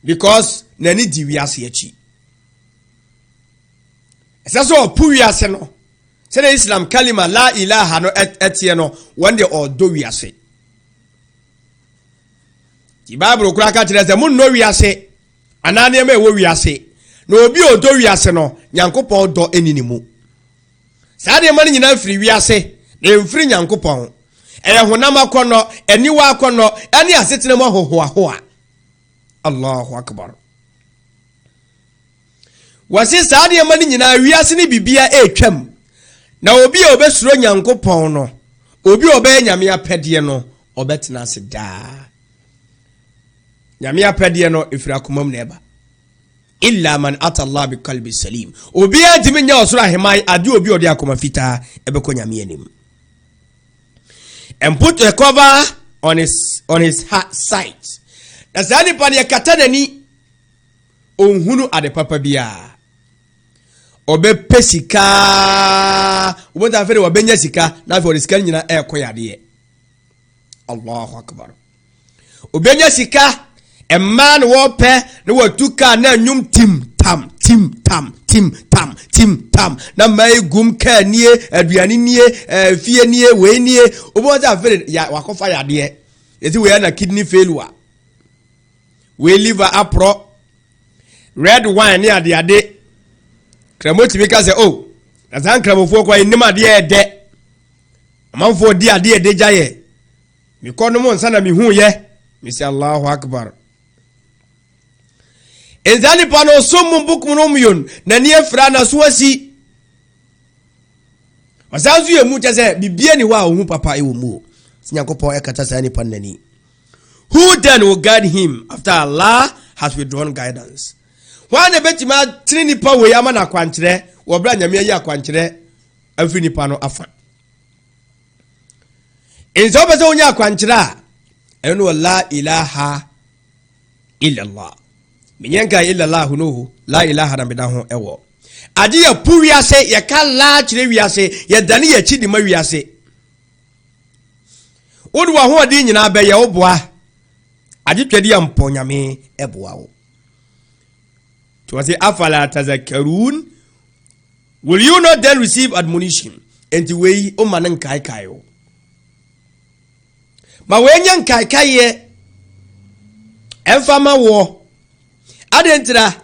because nani di wiase achi esaso opu wiase no se na Islam kalima la ilaha no etie no one day odo wiase di Bible kura ka kire se mun no wiase anane ma ewo wiase na obi odo wiase no Nyankopɔn do eninimu saa de ma nyina firi wiase na mfiri Nyankopɔn honam akɔnɔ eniwa akɔnɔ ani asetena mu ahohoahoa Allahu akbar wasi saa de ma nyina wiase ni bibia etwam na obi a obesuro Nyankopɔn no obi obey nyame apɛde no obetena ase daa nyame apɛde no efira komam na eba illa man ata Allah bi qalbi salim obi adimi nya osoro ahemai ade obi ode akoma fita ebekɔ nyame anim and put a cover on his heart sight na sani pa ne kata nani onhunu ade papa bia obe pesika ubota fere wabenya sika na for sika nyina ekoyade Allahu akbar obenya sika a man wo pe na watuka na nyum tim tam na mai gum ka nie aduane nie fie nie we nie ubota fere ya wakofa yade eti we na kidney failure we liver apro red wine ne ade kramoti bika se oh azan kramofo kwa nim ade ede amanfo di ade ede jaye mi kono mo nsa na mi hu ye mi say Allahu akbar ezali pano somu bukum no myon na ne afra na so asi wasanzu ye mu chese bibie ni wa hu papa e wo mu Nyankopɔn ekata sa ni panani who then will guide him after Allah has withdrawn guidance when the betima trini pa we ama na kwankyere wo bra nyame ayi akwankyere afri nipa no afa enzo bese onya akwankyere a eno la ilaha illa Allah minyanka illa Allah no la ilaha na beda ho ewo ade ya pu wiase ye ka la kyere wiase ye dane ye chidi ma wiase odu wa ho ade nyina be ye oboa ade twede ya mpo nyame eboa wo to say afala tazakkarun will you not then receive admonition? Enti wei o manen kai kai o. Ma we nyan kai kai ye emfama wo adentra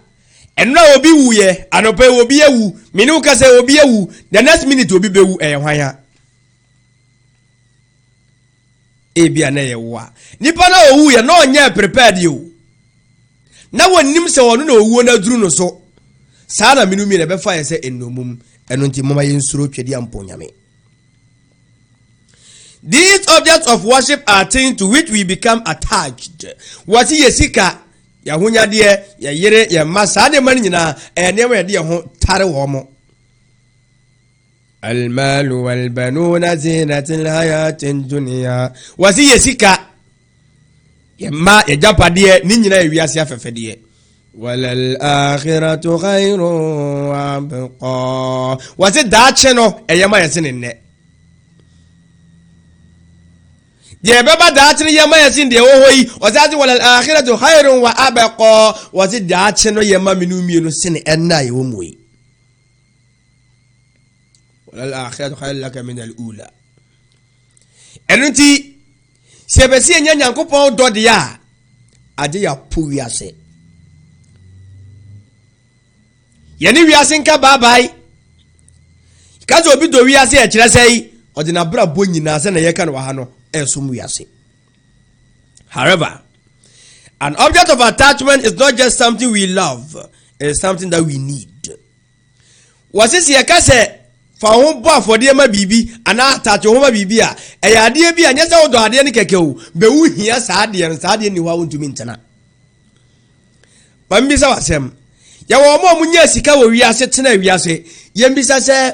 enra obi wu ye anope obi ewu minu ka se obi ewu the next minute obi bewu hwan ya ebia na ye wa nipa na owu ye na onye prepared you na wonim se wono na owu na duru no so saa na minu mi na be fa ye se ennomum eno nti mama ye nsuro twedi amponyame. These objects of worship are things to which we become attached. What is yesika ya hunya de ya yere ya masa de man nyina ene we de ho tare wo mo. Al mal wal banuna zinatul hayatid dunya. What is yesika ya ma ya japade ni nyina ya wiase afefede. Walal akhiratu khairun wa abqa. What is that cheno eyama yesene ne. Je baba daachino yema yasin de hoyi ozazi walal akhiratu khairun wa abqa wasi daachino yema minu mienu sene enna ye womuyi walal akhiratu khairun laka min al ula enunti sebesi enya nyankopon dode ya ade ya puwiase yeni wiase nka babai kazo obi do wiase e kire sei ode na bra bonyina se na ye kan wa ha no. However, an object of attachment is not just something we love, it is something that we need. Was this your case? For home boy for dear my baby, and I attach home my baby. A idea be and yes, I would do any cake. But we hear sad and sad and you want to maintain. But Miss Awesome, ya wamo munya sika we are sitting we are say, Yembisa say,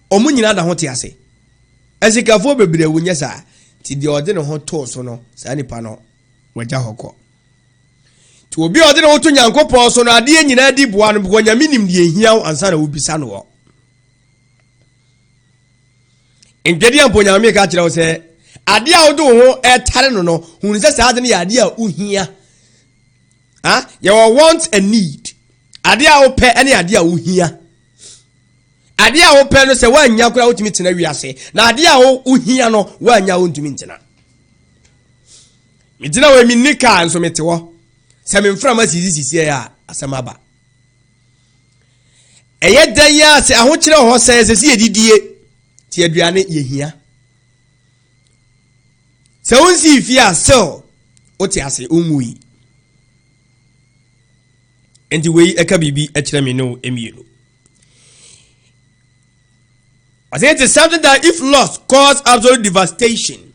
Omunina da hotiase. Esikafo bebre wunya sa ti de ode ne ho to so no sa nipa no waja hokọ ti obi ode ne ho to Nyankopon so no ade nyina di boa no bo nyame nim de ehia ansa na obisa no wo engedi ampo nyame ka kire wo se ade a wodo ho etare no no hunu se sa ade ne ade a uhia you want and need ade a wo pe ene ade a uhia ade a wo pe no se wanya kura wotimi tena wiase na ade a wo uhia no wanya wontumi ntena mitina we minika nso mete wo se memfra ma sisi ya asema ba eye dan ya se aho kire ho se edidie ti aduane ye hia se wonsi fi asel oti ase omui enti we eka bibi e kire me no emienu. I say it is something that if lost cause absolute devastation.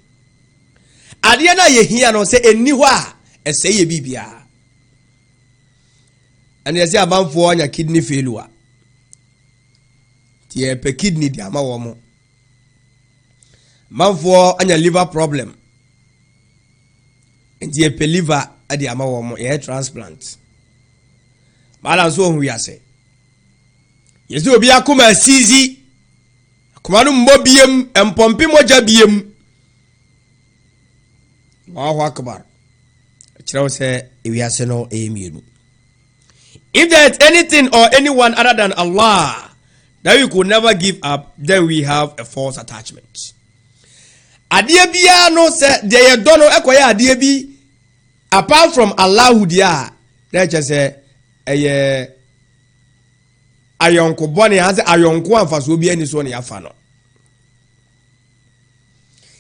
Adiana ye hear no say eniwa e say ye bibia. And you say about for your kidney failure. Tie pe kidney di ama wo mo. Man for anya liver problem. And tie pe liver adi ama wo mo e transplant. Mala so hu ya say. Yesu obi akoma sizi kumanu mbobiem empompi moja biem Allahu akbar chirawo se ewiase no emienu. If there is anything or anyone other than Allah that we could never give up, then we have a false attachment. Adie bia no se de ye dono ekoya adie bi apart from Allah who dia that just say eye ayonko bone ha se ayonko amfaso obi ani so ne yafa no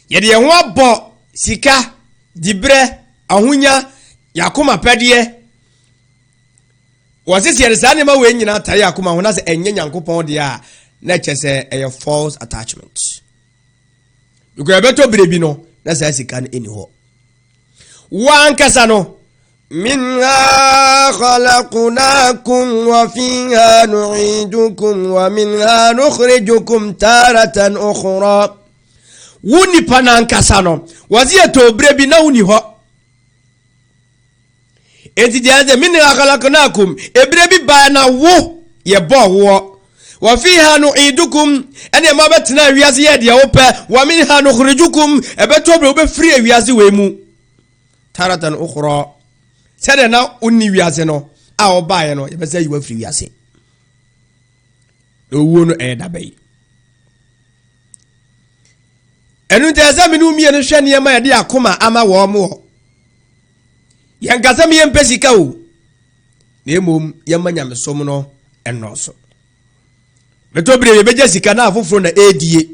ye de ho abo sika dibre ahunya yakoma pede wasisi ye sa ne ma we nyina tare yakoma ho na se enye Nyankopon de a na chese a false attachment because beto brebi no na se sika no eni ho wan kasa no منها خلقناكم وفيها نعيدكم ومنها نخرجكم تارة أخرى wuni panankasa no wazi to brebi na wuni ho enti diaze minna khalaqnakum ebrebi ba na wo ye bo wo wa fiha nu'idukum ene ma betina wiase ye de wo pe wa minha nukhrijukum ebeto bre obe free wiase we mu taratan ukhra sede na onni wiase no a obaye no ye be say you free wiase na owuo no ɛyɛ dabai ɛnu nti ɛsɛ me no mmienu hwɛ nneɛma yɛde akoma ama wɔn mo yɛnkasa me yɛmpɛ sika o na mmom yɛma nyamesom no ɛnɔɔso bɛtɔ bere yɛbɛgya sika na afoforo na ɛdie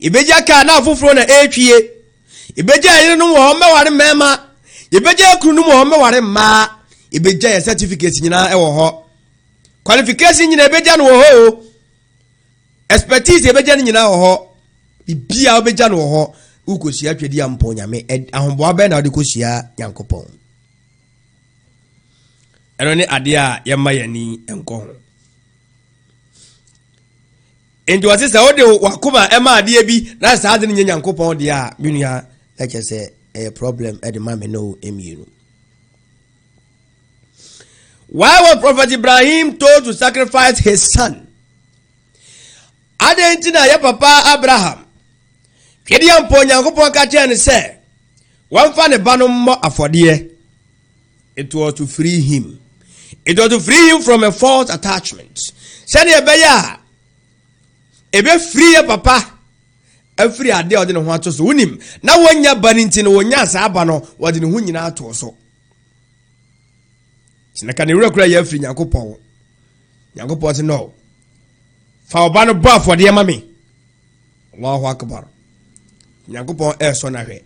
yɛbɛgya kaa na afoforo na ɛtwie yɛbɛgya yere no wɔ mɛware mɛma yɛbɛgya akuru no wɔ mɛware mmaa yɛbɛgya yɛ certificate nyinaa ɛwɔ hɔ qualification nyinaa yɛbɛgya no wɔ hɔ o expertise yɛbɛgya no nyinaa wɔ hɔ bibia wobɛgya no wɔ hɔ wokɔhyia twɛdi ampɔ nyame ahomboa bɛɛ na wode kɔhyia nyankopɔn ɛno ne adeɛ a yɛma yɛni nkɔ ho enti wɔse sɛ wode wakoma ɛma adeɛ bi na saa ade no nyɛ nyankopɔn deɛ a menua ɛkyɛ sɛ ɛyɛ problem ɛde ma me no ɛmienu. Why was Prophet Ibrahim told to sacrifice his son? Ade na ya papa Abraham twɛde ampɔ nyankopɔn ka kyerɛ ne sɛ wɔmfa ne ba no mmɔ afɔdeɛ. It was to free him. It was to free him from a false attachment. Sɛdeɛ ɛbɛyɛ a ɛbɛfiri ya papa afiri ade a ɔde ne ho ato so wonim na wɔnya ba ne nti no wɔnya saa ba no wɔde ne ho nyinaa ato so. Sinaka ne wura kura yɛ afiri nyankopɔn sɛ no fa ɔba no bɔ afɔdeɛ ma me. Allahu akbar. Nyankopɔn ɛsɔ na hwɛ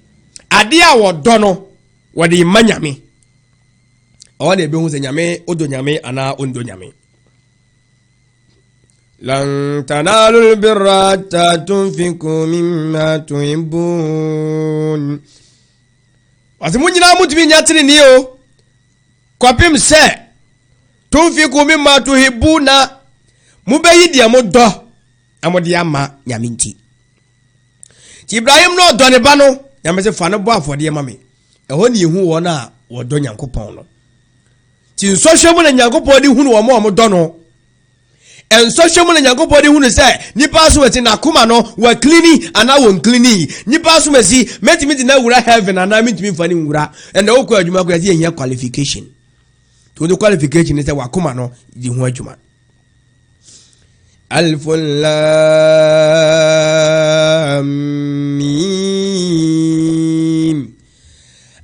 ade a wɔdɔ no wɔde ma nyame ɔwɔ na ɛbɛhu sɛ nyame odo nyame anaa ondo nyame. Lan tanalul birra hatta tunfiqu mimma tuhibbun. Wase mo nyinaa mutumi nya tenene o kwapem sɛ tunfiqu mimma tuhibbuna mubɛyi deɛ modɔ amode ama nyame nti. Ti Ibrahim no dɔ ne ba no nyame sɛ fa no bɔ afɔdeɛ ma me ɛhɔ ne yehu wɔn a wɔdɔ nyankopɔn no. Ti nsɔhwɛ mu na nyankopɔn de hunu wɔn a wɔdɔ no ensɔhwɛ mu na nyankopɔn de hunu sɛ nipa so wati na koma no wa clean ana won clean nipa so masi metimi di na wura heaven ana metimi mfani wura and na okɔ adwuma kɔ yɛ qualification to the qualification is wa koma no di ho adwuma. Alif lam mim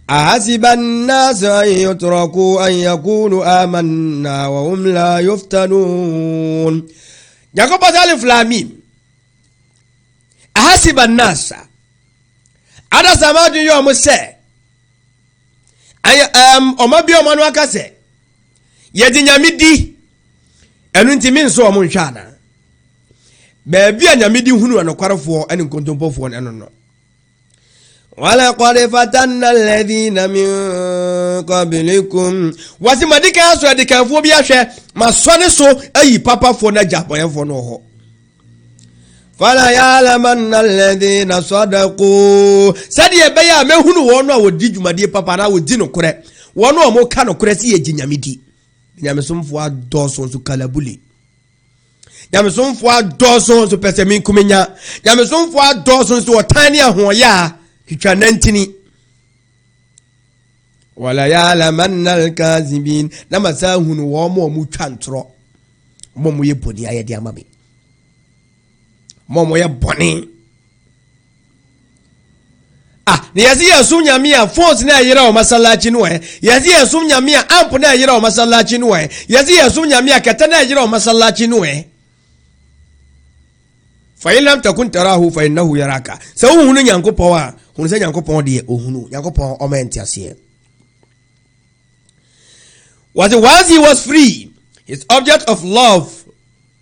ahasiba an-nas an yutraku an yaqulu amanna wa hum la yuftanun. Jacob alif lam mim ahasiba an-nas ada samadu yo mo se omabi omanu akase ye di nyame di enu ntimi nso o mo nhwa ana ba bia nyame di hunu anokwarefo ene nkontompofo eno no. وَلَقَدْ فَتَنَّا الَّذِينَ مِنْ قَبْلِكُمْ وَسِمَدِكَ أَسْوَ دِكَفُو بِيَشْوَ مَا سَوَنِسُ أَيِّ بَابَ فُونَ جَابَيَ فُونَهُ فَلَا يَعْلَمَنَّ الَّذِينَ صَدَقُوا سَدِيَ بَيَا مَهُنُ وَنُوا وَدِي جُمَدِي بَابَ نَا وَدِي نُكُرَ وَنُوا مُكَا نُكُرَ سِيَ جِنْيَمِدِي nyamesomfo adɔso nso kalabuli nyamesomfo adɔso nso pɛsɛmin kumenya nyamesomfo adɔso nso wɔtani ahoya hitwa nantini wala ya'lamanna al-kazibin na masahunu wo mo mu twantro mo mo ye boni ayede amabe mo mo ye boni ni yazi yasum nyame a phones na yira o masallaci no yazi yasum nyame a amp na yira o masallaci no yazi yasum nyame a kata na yira o masallaci no fa in lam takun tarahu fa innahu yaraka sa hunu nyankopɔn a hunu sɛ nyankopɔn de ohunu nyankopɔn o menti ase. Once he was free, his object of love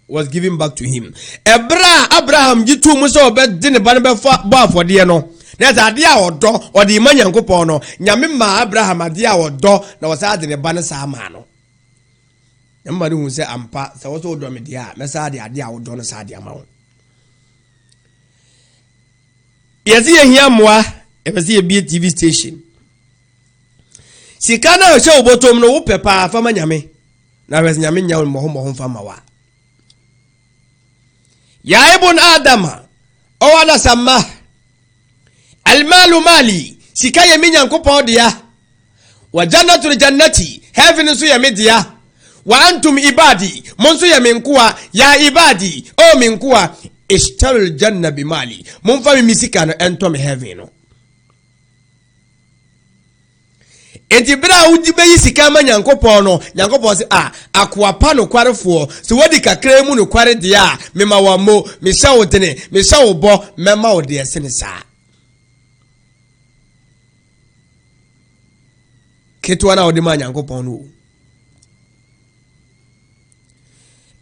was given back to him. Abraham jitu muso obed din ba ba for de no na za de a odo o de ma nyankopɔn no nyame ma Abraham ade a odo na wasa de ne ba ne sa ma no nyamba de hu sɛ ampa sɛ wo so odo me de a me sa de ade a odo no sa de ama wo. Yesi ehia moa ebesi ebie TV station sika na hwe obotom no wo pepa fa ma nyame na hwe nyame nya mo fa ma wa ya ibn adama o wala sama almalu mali sika ye minyankopon dia wa jannatul jannati heaven so ye media wa antum ibadi monso ya menkuwa ya ibadi o menkuwa ishtarul janna bimali monfa mi misika no ento me heaven no enti bra udi beyi sika ma nyankopon no nyankopon se akwa pa no kwarefo se wodi kakra mu no kware de a mema wa mo me sha wo dene me sha wo bo mema wo de esene sa ketu ana wodi ma nyankopon no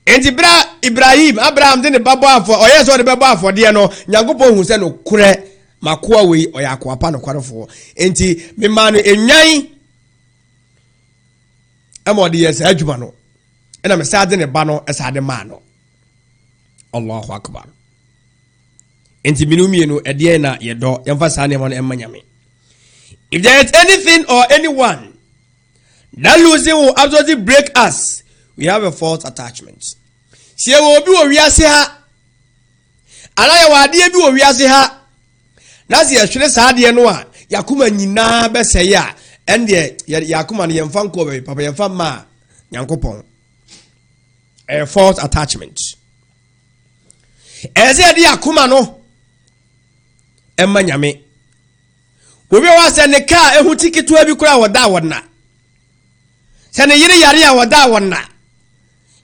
enti bra Abraham de ne babo afo oye so de babo afo de no nyankopon hu se no kure makoa we oya akwa pa no kwarefo enti mema no enwan amodi yes adwuma no ena me sade ne ba no esade ma no Allahu akbar enti minumi no ede na yedo yemfa sane mo no emanyame. If there is anything or anyone that losing will absolutely break us, we have a false attachment. Sie wo bi wo wiase ha ala ya wade bi wo wiase ha na se ehwere saade no a yakuma nyina beseye a ende yakuma no yemfa nko be papa yemfa ma nyankopon a false attachment. Eze de yakuma no emma nyame obi wa se ne ka ehu tikitu abi kura woda wonna se ne yire yare a woda wonna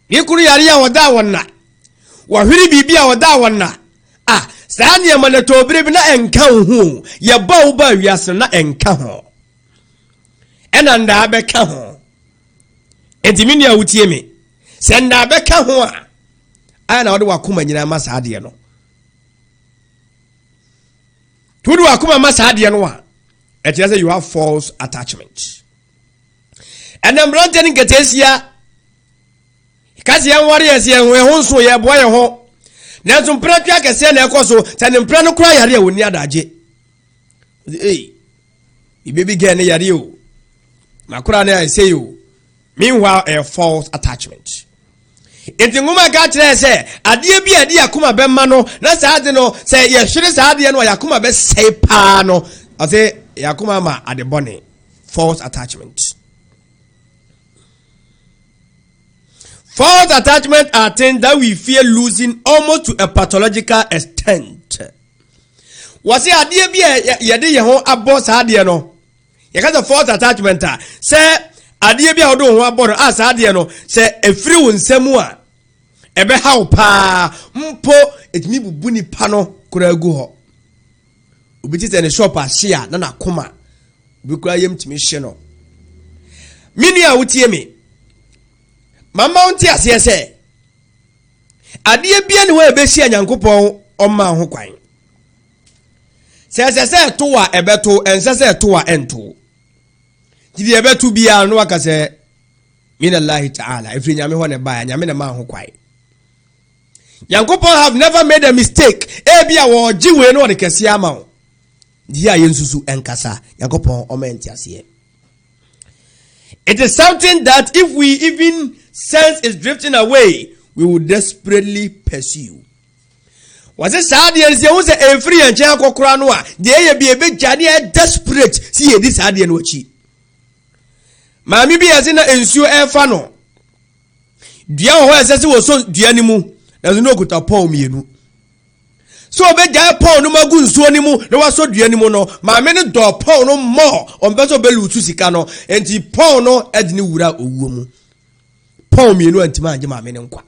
ni kuru yare a woda wonna wa hwiri bibia woda wonna saa ne ma na tobre bi na enka hu ye ba wo ba wiase na enka ho ena nda be ka ho edimini a wutie me se nda be ka ho a na wode wakoma nyina ma saa de no tudu wakoma ma saa de no a it says you have false attachment. And then brother ni ketesia kasi yan warriors yan we honso ye boye ho na so mpra twa kese na ekoso tane mpra no kura yare woni adaje baby girl ne yare o makura na say you meanwhile a false attachment. Enti nguma ga kire se ade bi ade akoma be ma no na saade no se ye hwere saade no yakoma be sei pa no ase yakoma ma ade bone false attachment. False attachment are things that we fear losing almost to a pathological extent. Was it idea be ye de ye ho abo saade no ye ka false attachment say adie bia odo ho aboro asade no se efiri wo nsemu a ebe hawo pa mpo etimi bubu ni pa no kura agu ho obi tete ne shop ahia na nakoma obi kura yem timi hye no mini a wotie me mama wonti ase se adie bia ne ho ebe hia nyankopon omma ho kwan se to wa ebe to ense to wa ento Didi ebetu bia no akase min Allah ta'ala ifri nyame ho ne ba nyame ne ma ho kwai Yankopon have never made a mistake e bia wo jiwe no de kese ama wo di a yensusu enkasa Yankopon o menti ase. It is something that if we even sense is drifting away we will desperately pursue. Was it sad yense wo se efri enche akokora no a de ye bia be jane e desperate si ye di sad ye no chi Mami bi yazina ensuo efa no dua ho esese wo so dua ni mu na zo no okuta pon mienu so obeja pon no magu nsuo ni mu na waso dua ni mu no mami ne do pon no mo on beso belu tu sika no enti pon no edini wura owuo mu pon mienu antima anje mami ne nkwa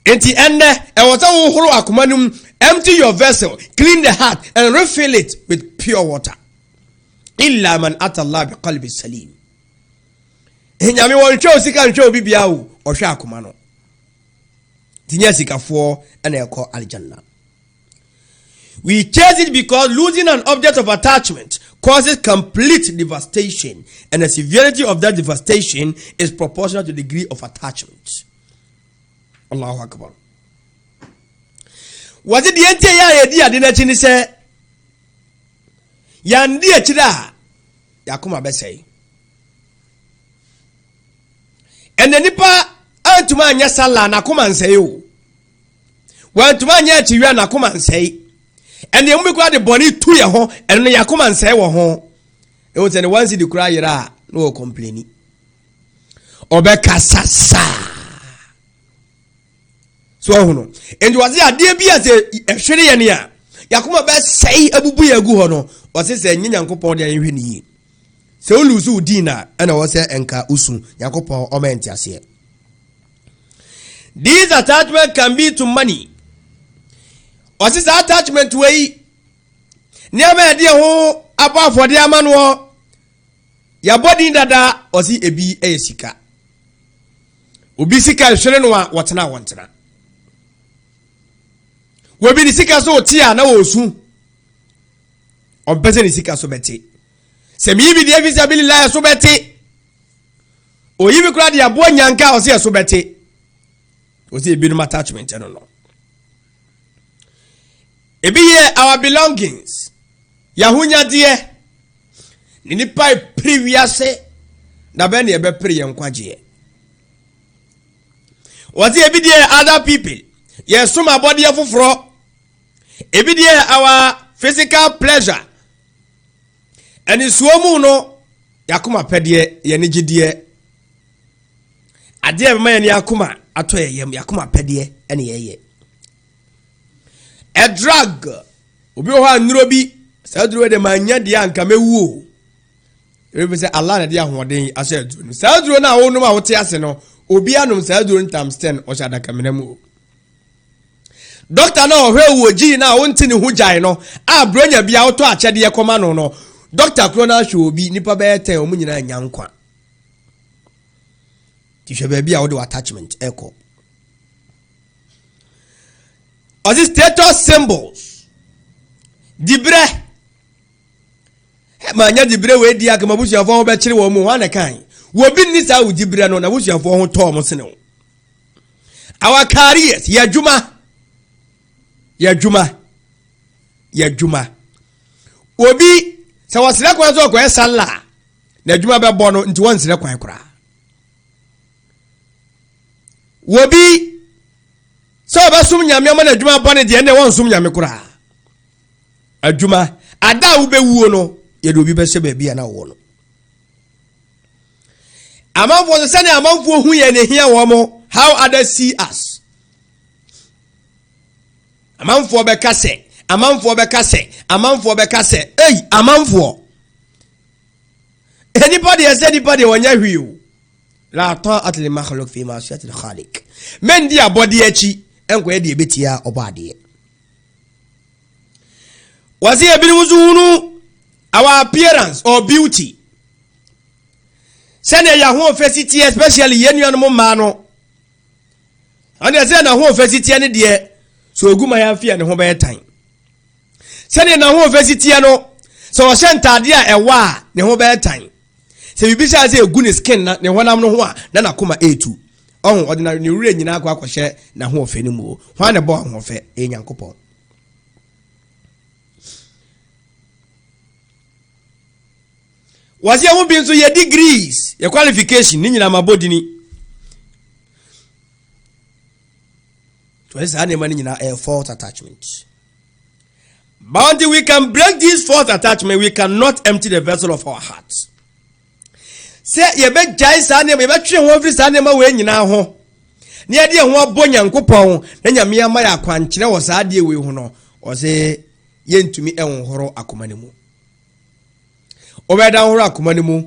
enti enne e wota wo horo akomanum empty your vessel clean the heart and refill it with pure water illa man ata Allah bi qalbi salim. Nyame won hwe sika hwe obi bia wo o hwe akoma no tinya sikafo na ekọ aljanna. We chase it because losing an object of attachment causes complete devastation and the severity of that devastation is proportional to the degree of attachment. Allahu akbar. Was it the entire idea de na chi ni se yandi akira yakoma besei ene nipa antuma anya sala na koma nsei o wantuma anya achiwa na koma nsei ene mbi kwa de boni tu ye ho ene yakoma nsei wo ho e wo tene wansi di kura yira no complaini ɔbɛkasa saa so ɔhono enti wɔse adeɛ bi a sɛ ɛhwere yɛ ne a yakoma bɛsɛe abubu yɛ agu hɔ no ɔse sɛ nyɛ nyankopɔn de ayɛhwɛ ne yie sɛ wolusu wo din a ɛna wɔ sɛ ɛnka usu nyankopɔn ɔma ɛnte aseɛ. These attachment can be to money. Ɔse saa attachment wei nneɛma ɛdeɛ ho abɔ afɔde ama no yɛabɔ din dada ɔse ebi ɛyɛ sika. Obi sika ɛhwere no a wɔtena wɔntena. Wobi ne sika so ɔte a na wɔsu ɔmpɛ sɛ ne sika so bɛte. Sɛ miyibi deɛ fi sɛ bililaa so bɛte. Oyibi koraa de aboɔ nyanka ɔse ɛso bɛte. Ɔse ebinom attachment no no. Ebi yɛ our belongings. Yahunyadeɛ. Ne nipa epiri wiase na bɛ ne ɛbɛpere yɛn nkwagyeɛ. Ɔse ebi deɛ other people. Yɛsom abɔdeɛ foforɔ. Ebi deɛ our physical pleasure. Ɛne suomu no yakoma pɛdeɛ yɛne gyedeɛ. Adeɛ bɛma yɛne yakoma ato yɛm yakoma pɛdeɛ ɛne yɛyɛ. A drug obi ho anuro bi saa duro de manya deɛ anka mewuo. Ebi sɛ Allah na de ahoɔden ahyɛ duro no. Saa duro na wonom a wote ase no obi anom saa duro times 10 ɔhyɛ adaka menam. Doctor na ɔhwɛ wo gi na wonte ne ho gyae no a bronya bia woto akyɛdeɛ kɔma no no doctor kro na hwɛ obi nipa bɛyɛ 10 ɔmo nyina nya nkwa. Ti hwɛ baabi a wode attachment ɛkɔ. Ɔsi status symbols dibre ma nya dibre we di akama busuafo ho bɛkyere wɔ mu wane kan wo bi ni saa wo dibre no na busuafo ho tɔ mo sene wo. Our careers yadwuma obi sɛ wɔsrɛ kwan so ɔkɔyɛ sala na adwuma bɛbɔ no nti wɔnsrɛ kwan koraa. Obi sɛ ɔbɛsom nyame ama na adwuma bɔ ne deɛ ne wɔnsom nyame koraa. Adwuma ada wo bɛwuo no yɛde obi bɛhyɛ baabi a na wɔ no. Amanfoɔ sɛ ne amanfoɔ hu yɛ ne hia wɔ mo how others see us. Amanfoɔ bɛka sɛ ei amanfoɔ nipa deɛ sɛ nipa deɛ wɔnyɛ hwee o. La ta'at li makhluq fi ma'siyati al-khaliq. Men di abɔde akyi ɛnkɔyɛ deɛ betia ɔbɔ adeɛ. Wasi ebinom so hunu our appearance or beauty. Sɛnea yɛ ho ofɛsitie especially yɛn nuanom mmaa no. Ɔne sɛ na ho ofɛsitie ne deɛ so oguma ya afia ne ho bɛyɛ tan. Sɛnea na ho ofɛsitie no so ɔhyɛ ntade a ɛwɔ a ne ho bɛyɛ tan. Sɛ bibi sɛ sɛ egu ne skin na ne honam no ho a na nakoma A2. Ɔho ɔde na ne wure nyina akɔ akɔhyɛ na ho ofɛ ne mu. Hwan ne bɔ ho ofɛ Nyankopɔn. Wasi ho bi nso ye degrees, ye qualification ni nyina mabodi ni. To say any man nyina a false attachment. But until we can break this false attachment, we cannot empty the vessel of our hearts. Say ye be jai sa ne me be twe ho firi sa ne ma we nyina ho. Ne ade ho abɔ Nyankopɔn na nyame ama ya kwankyerɛ wɔ sa ade we ho no. O say ye ntumi enhoro akoma ne mu. Obeda horo akoma ne mu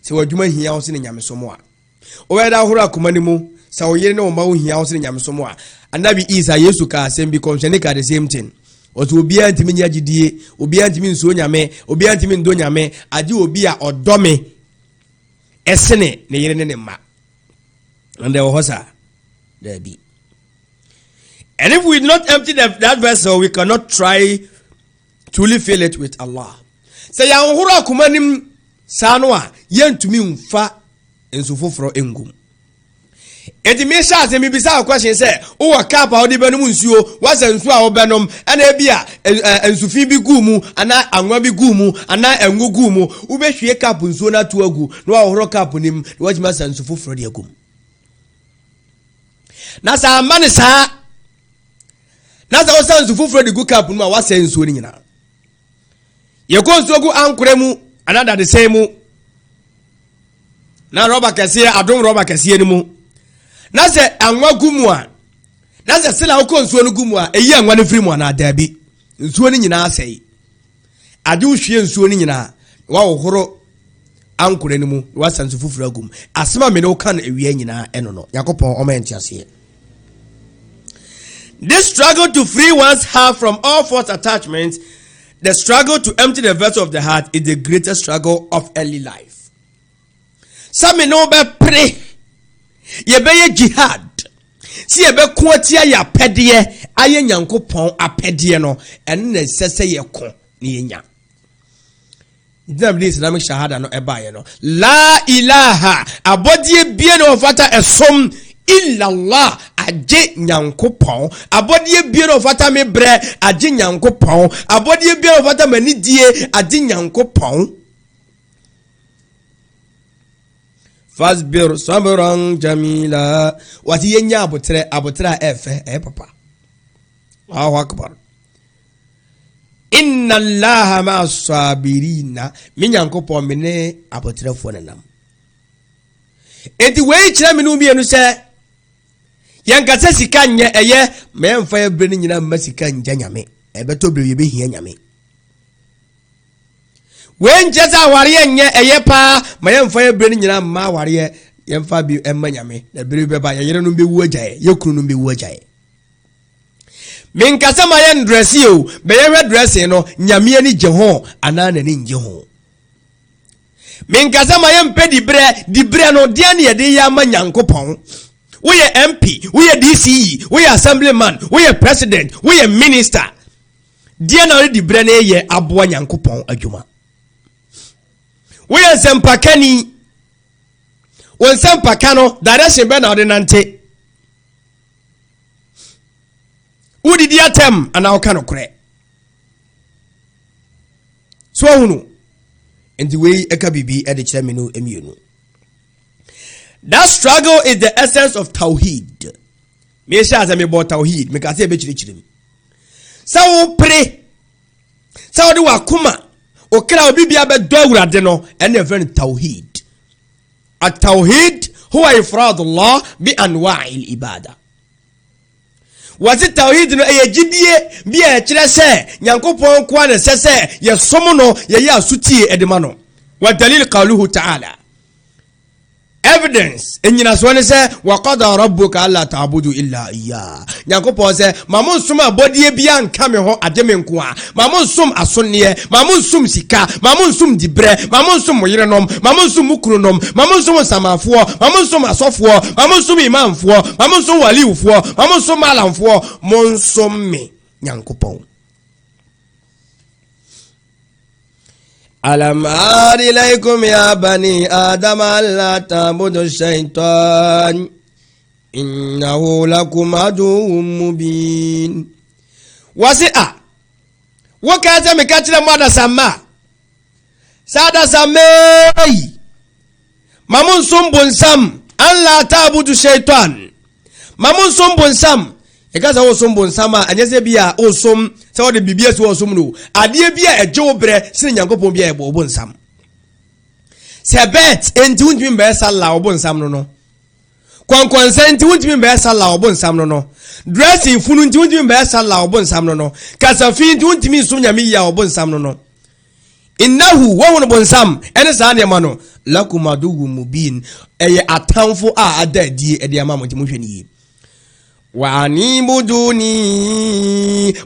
se wadwuma hia ho se ne nyame somo a. Obeda horo akoma ne mu se oyere ne oma ho hia ho se ne nyame somo a. Anabi Isa Yesu ka asem bi concerning the same thing. Otu obi antimi nya gidie, obi antimi nsuo nyame, obi antimi ndo nyame, ade obi a odome esene ne yere ne ma. And there was there be. And if we not empty that vessel, we cannot try to fill it with Allah. Say ya nhoro akoma nim sa no a yentumi mfa enso foforo engum. Enti me sha se me bisa question say o wa cap a odi benum nsuo wasa nsuo a obenom ana ebia ensufi bi gumu ana anwa bi gumu ana engu gumu ubehwie cap nsuo na to agu na wa horo cap nim na wajima sa nsuo foforo de agum. Na sa amane sa na sa wasa nsuo foforo de gu cap nim a wasa nsuo ni nyina. Ye ko nsuo gu ankure mu another the same mu. na rɔba kɛseɛ adom rɔba kɛseɛ no mu na sɛ anwa gu mu a na sɛ sela wokɔ nsuo no gu mu a ɛyi anwa no firi mu anaa daabi nsuo no nyinaa asɛe ade wohwie nsuo no nyinaa wawohoro ankora no mu wasa nsu foforɔ agum asɛm a me ne woka no awia nyinaa ɛno no Nyankopɔn ɔma yɛnte aseɛ. This struggle to free one's heart from all false attachments, the struggle to empty the vessel of the heart, is the greatest struggle of early life. Some know be pray, ye be jihad. Si ye be kuatia ya pedie, aye Nyankopɔn apedie no, and ne sese ye ko ni nya. Dem Islamic shahada no eba no. La ilaha abodie bie no fata esom illa Allah aje Nyankopɔn abodie bie no fata me bre aje Nyankopɔn abodie bie no fata mani die aje Nyankopɔn. Fasbir sabran jamila wati yenya abotre efe papa. Allahu akbar. Inna Allaha ma'as sabirina min Nyankopɔn me ne abotrefo nenam. Enti wei kyerɛ me no bienu sɛ yɛnkasa sika nyɛ ɛyɛ ma yɛmfa yɛbrɛ no nyina mma sika ngya nyame ɛbɛtɔ brɛ yɛbɛhia nyame. Wei nkyɛ sɛ awareɛ nyɛ ɛyɛ paa ma yɛmfa yɛbrɛ no nyina mma awareɛ yɛmfa bi ɛmma nyame na brɛ bɛba yɛyere no bɛwu agyae yɛkunu no bɛwu agyae. Minkasa ma yɛn dresse o bɛyɛ dresse no nyame ani gye ho anaa n'ani ngye ho. Minkasa ma yɛn pɛ dibrɛ no deɛ ne yɛde yɛ ama Nyankopɔn. Woyɛ MP, woyɛ DCE, woyɛ assemblyman, woyɛ president, woyɛ minister. Deɛ na ɔde dibrɛ no yɛ aboa Nyankopɔn adwuma. Woyɛ nsɛmpakani. Wo nsɛmpaka no direction bɛ na ɔde nante. Udidi atem ana okano kure so hunu enti we eka bibi e de kire me no emienu. That struggle is the essence of tawhid. Me sha za me bo tawhid me ka se be kire mi sa wo pre sa wo de wakoma o kra obi bia be do awurade no ene e friend tawhid. At tawhid huwa ifradullah bi anwa'il ibada. Wati tawhid no eyegidie bia e kire se Nyankopɔn kwa ne sese ye som no ye ya sutie edema no. Wa dalil qawluhu ta'ala. Evidence enyina so ne se wa qada rabbuka alla ta'budu illa iyyah. Nyankopɔn se mamun sum abodie bia nka me ho ademe nko a mamun sum asonne mamun sum sika mamun sum dibre mamun sum yerenom mamun sum mukurunom mamun sum samafo mamun sum asofo mamun sum imamfo mamun sum waliufo mamun sum malamfo mon sum me Nyankopɔn. Alam ari laikum ya bani adam alla ta'budu shaytan innahu lakum aduwwun mubin. Wasi'a wakaza mikatira mwada sama sada samei mamun sumbun sam alla ta'budu shaytan mamun sumbun sam ekaza wo sumbun sama anyese bia o sum se wo de bibia se wo sum no ade bia eje wo bre sine Nyankopɔn bia ebo bo nsam se bet enti wuntimi be sala wo bo nsam no kwankwansa enti wuntimi be sala wo bo nsam no dressing funu enti wuntimi be sala wo bo nsam no kasafi enti wuntimi sum nyame ya wo bo nsam no innahu wa won bo nsam ene sa ne ma no lakum aduwwun mubin eye atamfo a adadie ede ama mo hwe ni wa anibuduni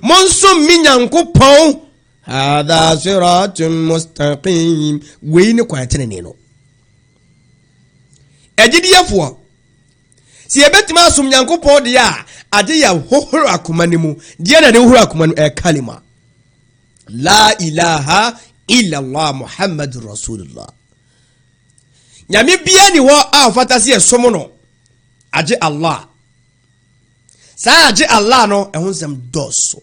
monsum mi Nyankopɔn hadha siratun mustaqim we ni kwatene ne no agidiyefo si ebetima asum Nyankopɔn de a ade ya hohoro akoma ne mu de na de hohoro akoma no kalima la ilaha illa Allah Muhammadur Rasulullah. Nyame bia ni wo a fatase esom no age Allah Saji Allah no ehonsem doso.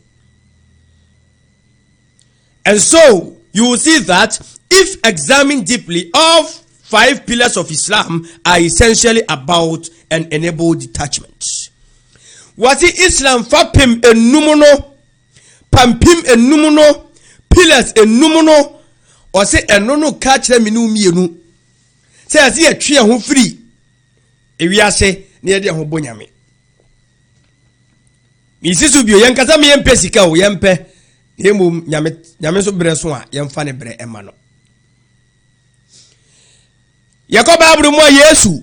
And so you will see that if examined deeply, all 5 pillars of Islam are essentially about an enabled detachment. What is Islam fapim enumuno pampim enumuno pillars enumuno or say enono catch them inu mienu say as ye twe ho free ewiase na ye de ho bonyame mi sisu bio yen kasa me yen pesika o yen pe yemu nyame so bre so a yen fa ne bre ema no yakoba abru mo yesu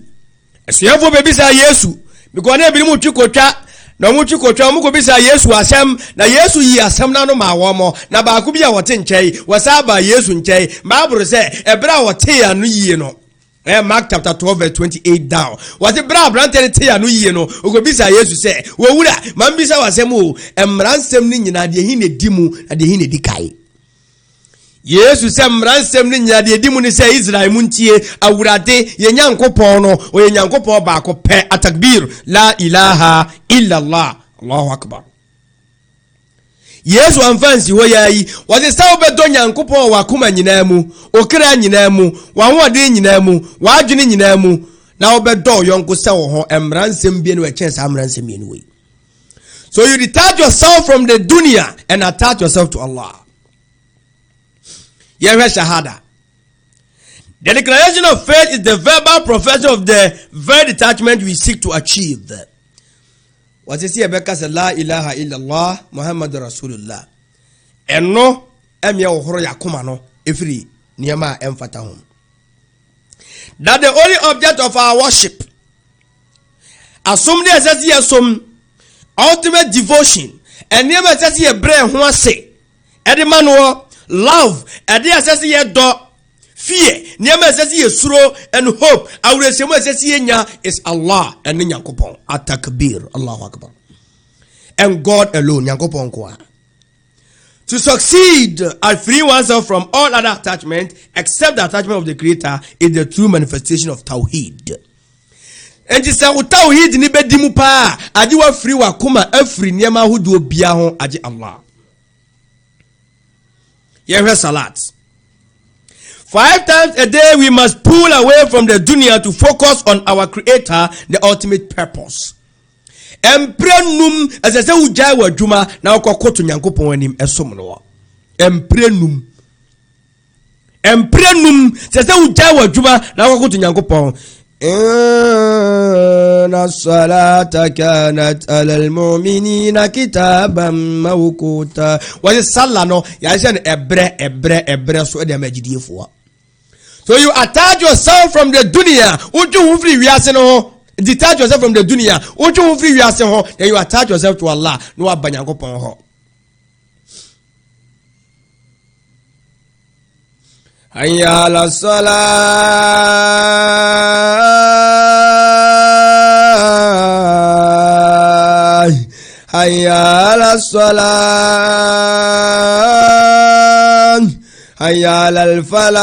esuafo bebisa yesu because na bi mu twikotwa na mu twikotwa mu ko bisa yesu asem na yesu yi asem na no ma wo mo na ba ko bi a wote nkyai wasa ba yesu nkyai ma abru se ebra wote ya no yie no Mark chapter 12 verse 28 down. What a bra brante te ya no yie no okobisa yesu se wo wura man bisa wasem o emransem ni nyina de hi ne dimu na de hi ne dikai yesu se emransem ni nyina de dimu ni se Israel muntie awurade ye nyankopon no o ye nyankopon ba ko pe atakbir la ilaha illa allah Allahu akbar yesu amfansi ho yayi wose sawo bedo nyankopon wa kuma nyina mu okra nyina mu wa hoode nyina mu wa adwene nyina mu na obedo yonko se wo ho emransem bie no e chen sa emransem bie no we. So you detach yourself from the dunya and attach yourself to Allah. Yahweh shahada. The declaration of faith is the verbal profession of the very detachment we seek to achieve. What is here because la ilaha illallah Muhammadur Rasulullah. Eno emya ohoro yakoma no efiri niema emfata hom. That the only object of our worship, assume the some ultimate devotion, and never says ye brain who say, Edimanuo, love, and the assassin ye do fear, never says ye suro and hope. I will say, is Allah and Nyankopon. Atakbir, Allahu Akbar. And God alone, Nyankopon kwa. To succeed at freeing oneself from all other attachment except the attachment of the Creator is the true manifestation of Tawheed. And just say Tawheed ni bedimu pa aji wa free wa kuma afri niema hudu obia ho aji Allah. Yehwe salat. 5 times a day we must pull away from the dunya to focus on our Creator, the ultimate purpose. Emprenum as I say ujai wa juma na okokoto nyankopon anim esom no. Emprenum se say ujai wa juma na okokoto nyankopon. Inna salata kanat alal mu'minina kitaban mawquta. Wa salla no ya say ebre so de magidiefoa. So you attach yourself from the dunya, uju free wiase no. Detach yourself from the dunya. Uju free wiase ho, then you attach yourself to Allah. No abanyankopon ho. Hayya ala salah, hayya ala salah, hayya ala falah,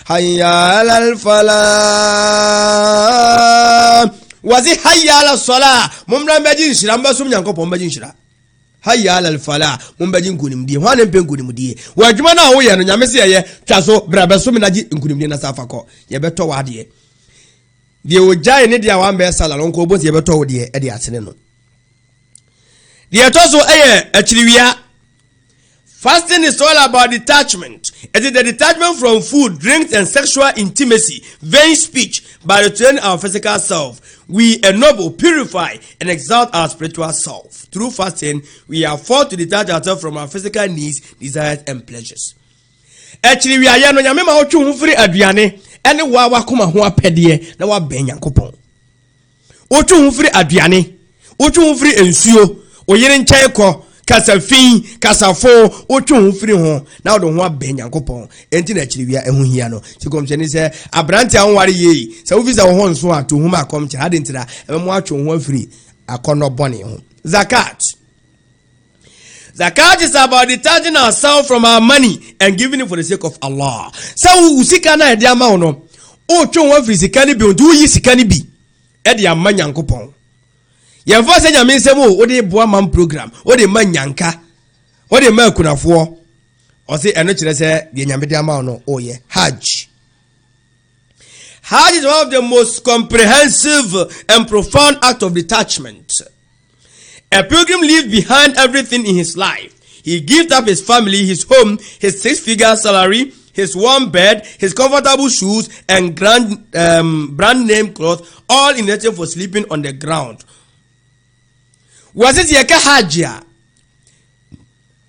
hayya ala falah. Wazi hayya ala salah. Mumra mbajin shira mbasum nyankopon mbajin shira. Hayya ala fala mumbaji nkunimdie hwane mpe nkunimdie wadwuma na wo ye no nyame se ye twaso brabeso me naji nkunimdie na safako ye beto wade de ojae ne dia wan be sala no nko obo ye beto wo de e de atene no de toso eye akiriwia. Fasting is all about detachment. It is the detachment from food, drinks, and sexual intimacy, vain speech. By returning our physical self, we ennoble, purify, and exalt our spiritual self. Through fasting, we are forced to detach ourselves from our physical needs, desires, and pleasures. Actually, we are young. We are not free aduane. Any wa kuma ho apedie na wa ben Nyankopon. Otu free aduane. Otu free ensuo. Oyere nkyai ko. Kasafin, kasafo, otu free ho. Na do ho ben Nyankopon. Enti na chiriwia ehu hia no. Sikomcheni se abrante anware ye. Se ofisa ho nso ato hu ma komche ade ntira. Emo atwo ho free akono bone ho. Zakat. Zakat is about detaching ourselves from our money and giving it for the sake of Allah. So usika na ede ama no. O twa ho free sikani bi ondu yi sikani bi. Ede ama Nyankopon. Ye fa se nyame nsem o de boa man program. O de ma nyanka. O de ma kunafo. O se eno kire se de nyame de ama no o ye Hajj. Hajj is one of the most comprehensive and profound act of detachment. A pilgrim leaves behind everything in his life. he gives up his family, his home, his 6-figure salary, his warm bed, his comfortable shoes, and brand name clothes, all in return for sleeping on the ground. Was it yeka hajia?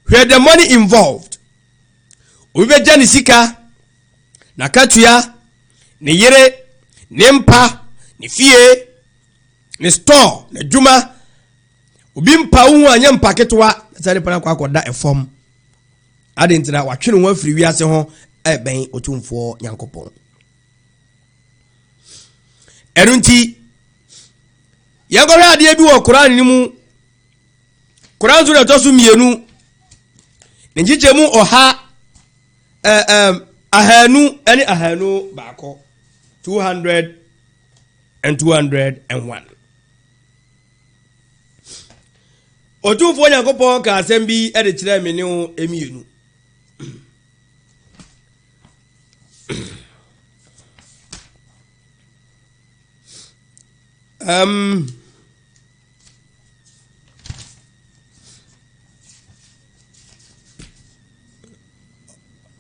Where the money involved? Uwe jani sika, na katuya, ni yere, ni mpa, ni fie, ni store, ni juma, ubi mpa uhu anya mpa ketwa, sari pana kwa koda form. Adi ntina wachinu wafiri wiyase ho, ben otumfo Nyankopon. Erunti, yankore adiye bi wo Quran ni mu, Quran sura tosu mienu, ninjiche mu oha, ahanu, any ahanu bako, 200 and 201. Otumfo Nyankopon ka asembi ede kire me ne emienu.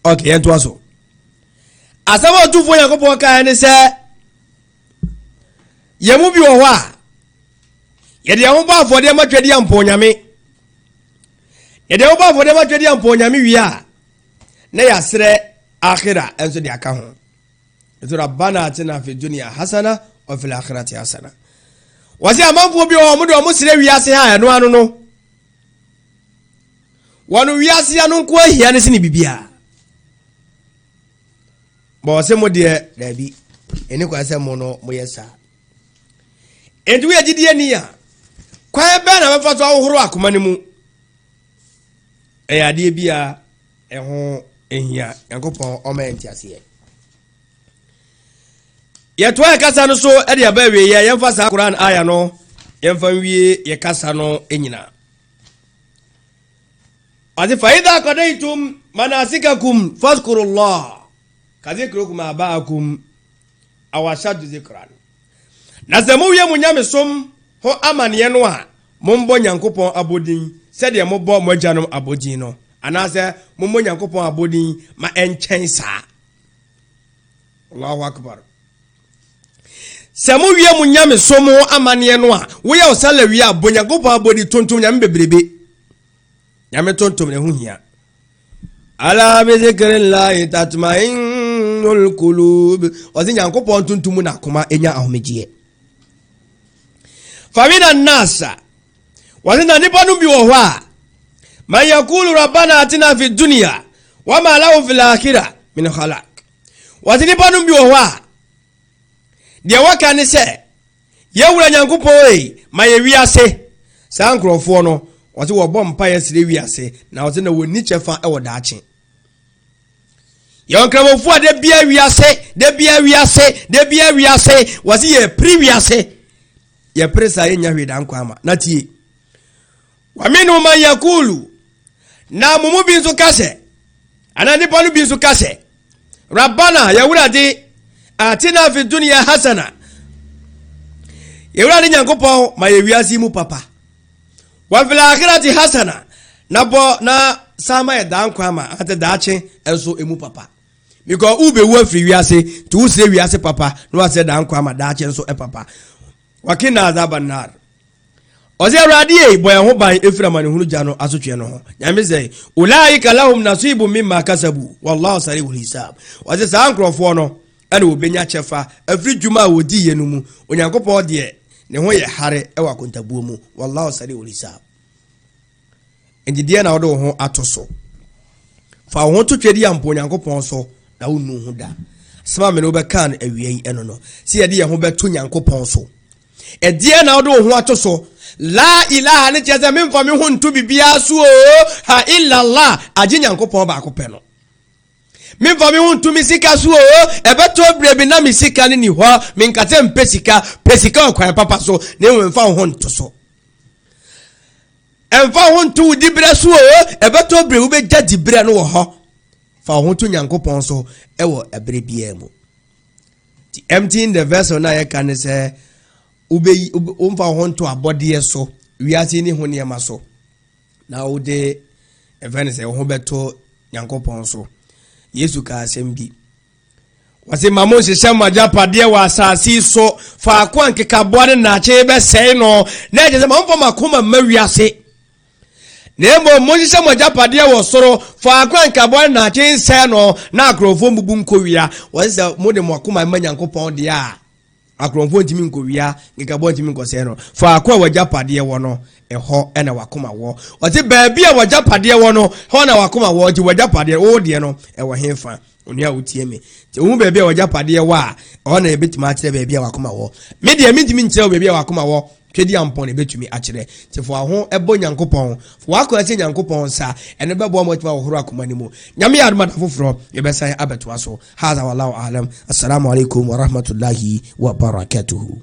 Okay, and also. As I want to for Yakopo can say, Yamubi or wa. Yet the Oba for them a tradian ponyame. Yet the Oba for them a tradian ponyame, we are. Nay, I say, Akira, and so the account. It's a banner Tina for Junior Hasana or Filakirati Hasana. Was there a man for your Mudo Muslim? We are saying, no, I don't know. One we are seeing, no, quite here, and it's in Bibia. But some more dear, there be any question mono, moyesa. And we are Gideania. Quite better for our Rockmanimu. A idea be a home in here, and go for Omentias here. Yet, why Cassano so at your baby, Yamfasa Quran Ayano, Yamfamwe, Yakasano, Enina. As if either Kadetum, Manasikakum, Faskurullah. Kazikrukum abakum awashadu zikran. Nazemu ye munyame som ho amane no a mombo Nyankopon abodin said ye mobo mojanom abodin no anase mombo Nyankopon abodin ma enchen sa. Allahu akbar. Semu ye munyame som ho amane no a wo ye osala wi abo Nyankopon abodi tontom nyame bebrebe. Nyame tontom ne ho hia. Ala bi zikrillahi tatmain kulub wazi Nyankopon tuntumu na kuma enya ahomegie. Famina nasa wazi na nipa no bi wo ho a man yakulu rabbana atina fi dunya wa ma lahu fil akhirah min khalaq. Wazi nipa no bi wo ho a de waka ne se yewura Nyankopon ma ye wiase sa nkrofo no wazi wo bom pa ye sire wiase na wazi na woni chefa e wo daache. Yon kramo fwa de biya wiase, wasi ye pri wiase. Ye presa ye nyahwe da nkwama. Nati waminu man yakulu na mumu binsu kase. Anani panu binsu kase. Rabbana ya wuradi atina fi dunya hasana. Ya wuradi Nyankopon ma ye wiase mu papa. Wa fil akhirati hasana. Na sama ye da nkwama ate daache enso emu papa. Because ube wo free wiase to who say wiase papa no wa say dan kwa ma da che nso e papa wakina azabanar oze radie boy ho ban efira mane hunu jano asotwe no ho nyame say ulaika lahum nasibun mimma kasabu wallahu sari'ul hisab oze sa ankrofo no ene obenya chefa afri djuma wodi ye no mu onyankopon de ne ho ye hare e wa kontabuo mu wallahu sari'ul hisab enjide na odo ho atoso fa ho to twedi ampo onyankopon so na unu hu da sama me no be kan awie eno no si ye de ye ho beto Nyankopon so e de na odo ho atoso la ilaha ne cheze me mfa me ho ntu bibia so ha illa Allah agi Nyankopon ba akopɛ no me mfa me ho ntu mi sika so e beto brebi na mi sika ni ho me nkate pesika okwan papa so ne mfa ho ntu so emfa ho ntu dibre so e beto brebi be gya dibre no wo ho fa ho to Nyankopon so ewo ebre bia mu ti emptying the vessel na ye kan se ube umfa ho to abode so wiase ni ho ne ma so na ode ɛfɛ ne sɛ wo ho bɛtɔ nyankopɔn so yesu ka asɛm bi wɔse ma mo hyehyɛ mo agyapadeɛ wɔ asase so faako a nkekaboa ne naakye bɛsɛe no na ɛgye sɛ ma momfa makoma mma wiase na emo mo hyehyɛ mo agyapadeɛ wɔ soro faako a nkekaboa ne naakye nsɛe no na akorɔmfoɔ mbubu nkɔwia wɔse sɛ mode mo akoma mma nyankopɔn deɛ a akorɔmfoɔ ntimi nkɔwia nkekaboa ntimi nkɔsɛe no faako a wɔagyapadeɛ wɔ no ɛhɔ ɛna wakoma wɔ ɔte baabi a wɔagyapadeɛ wɔ no hɔ na wakoma wɔ nti wɔagyapadeɛ wo deɛ no ɛwɔ hefa onua wotie me te wo baabi a wɔagyapadeɛ wɔ a ɔhɔ na ɛbɛtumi akyerɛ baabi a wakoma wɔ me deɛ mentimi nkyerɛ baabi a wakoma wɔ twedi ampɔn na ɛbɛtumi akyerɛ te fo aho ɛbɔ nyankopɔn fo wakɔ ɛsɛ nyankopɔn sa ɛne bɛbɔ mo tuma wɔhoro akoma ne mu nyame yɛ adoma da foforɔ yɛbɛsan abɛtoa so hadha wallahu a'lam assalamu alaikum wa rahmatullahi wa barakatuhu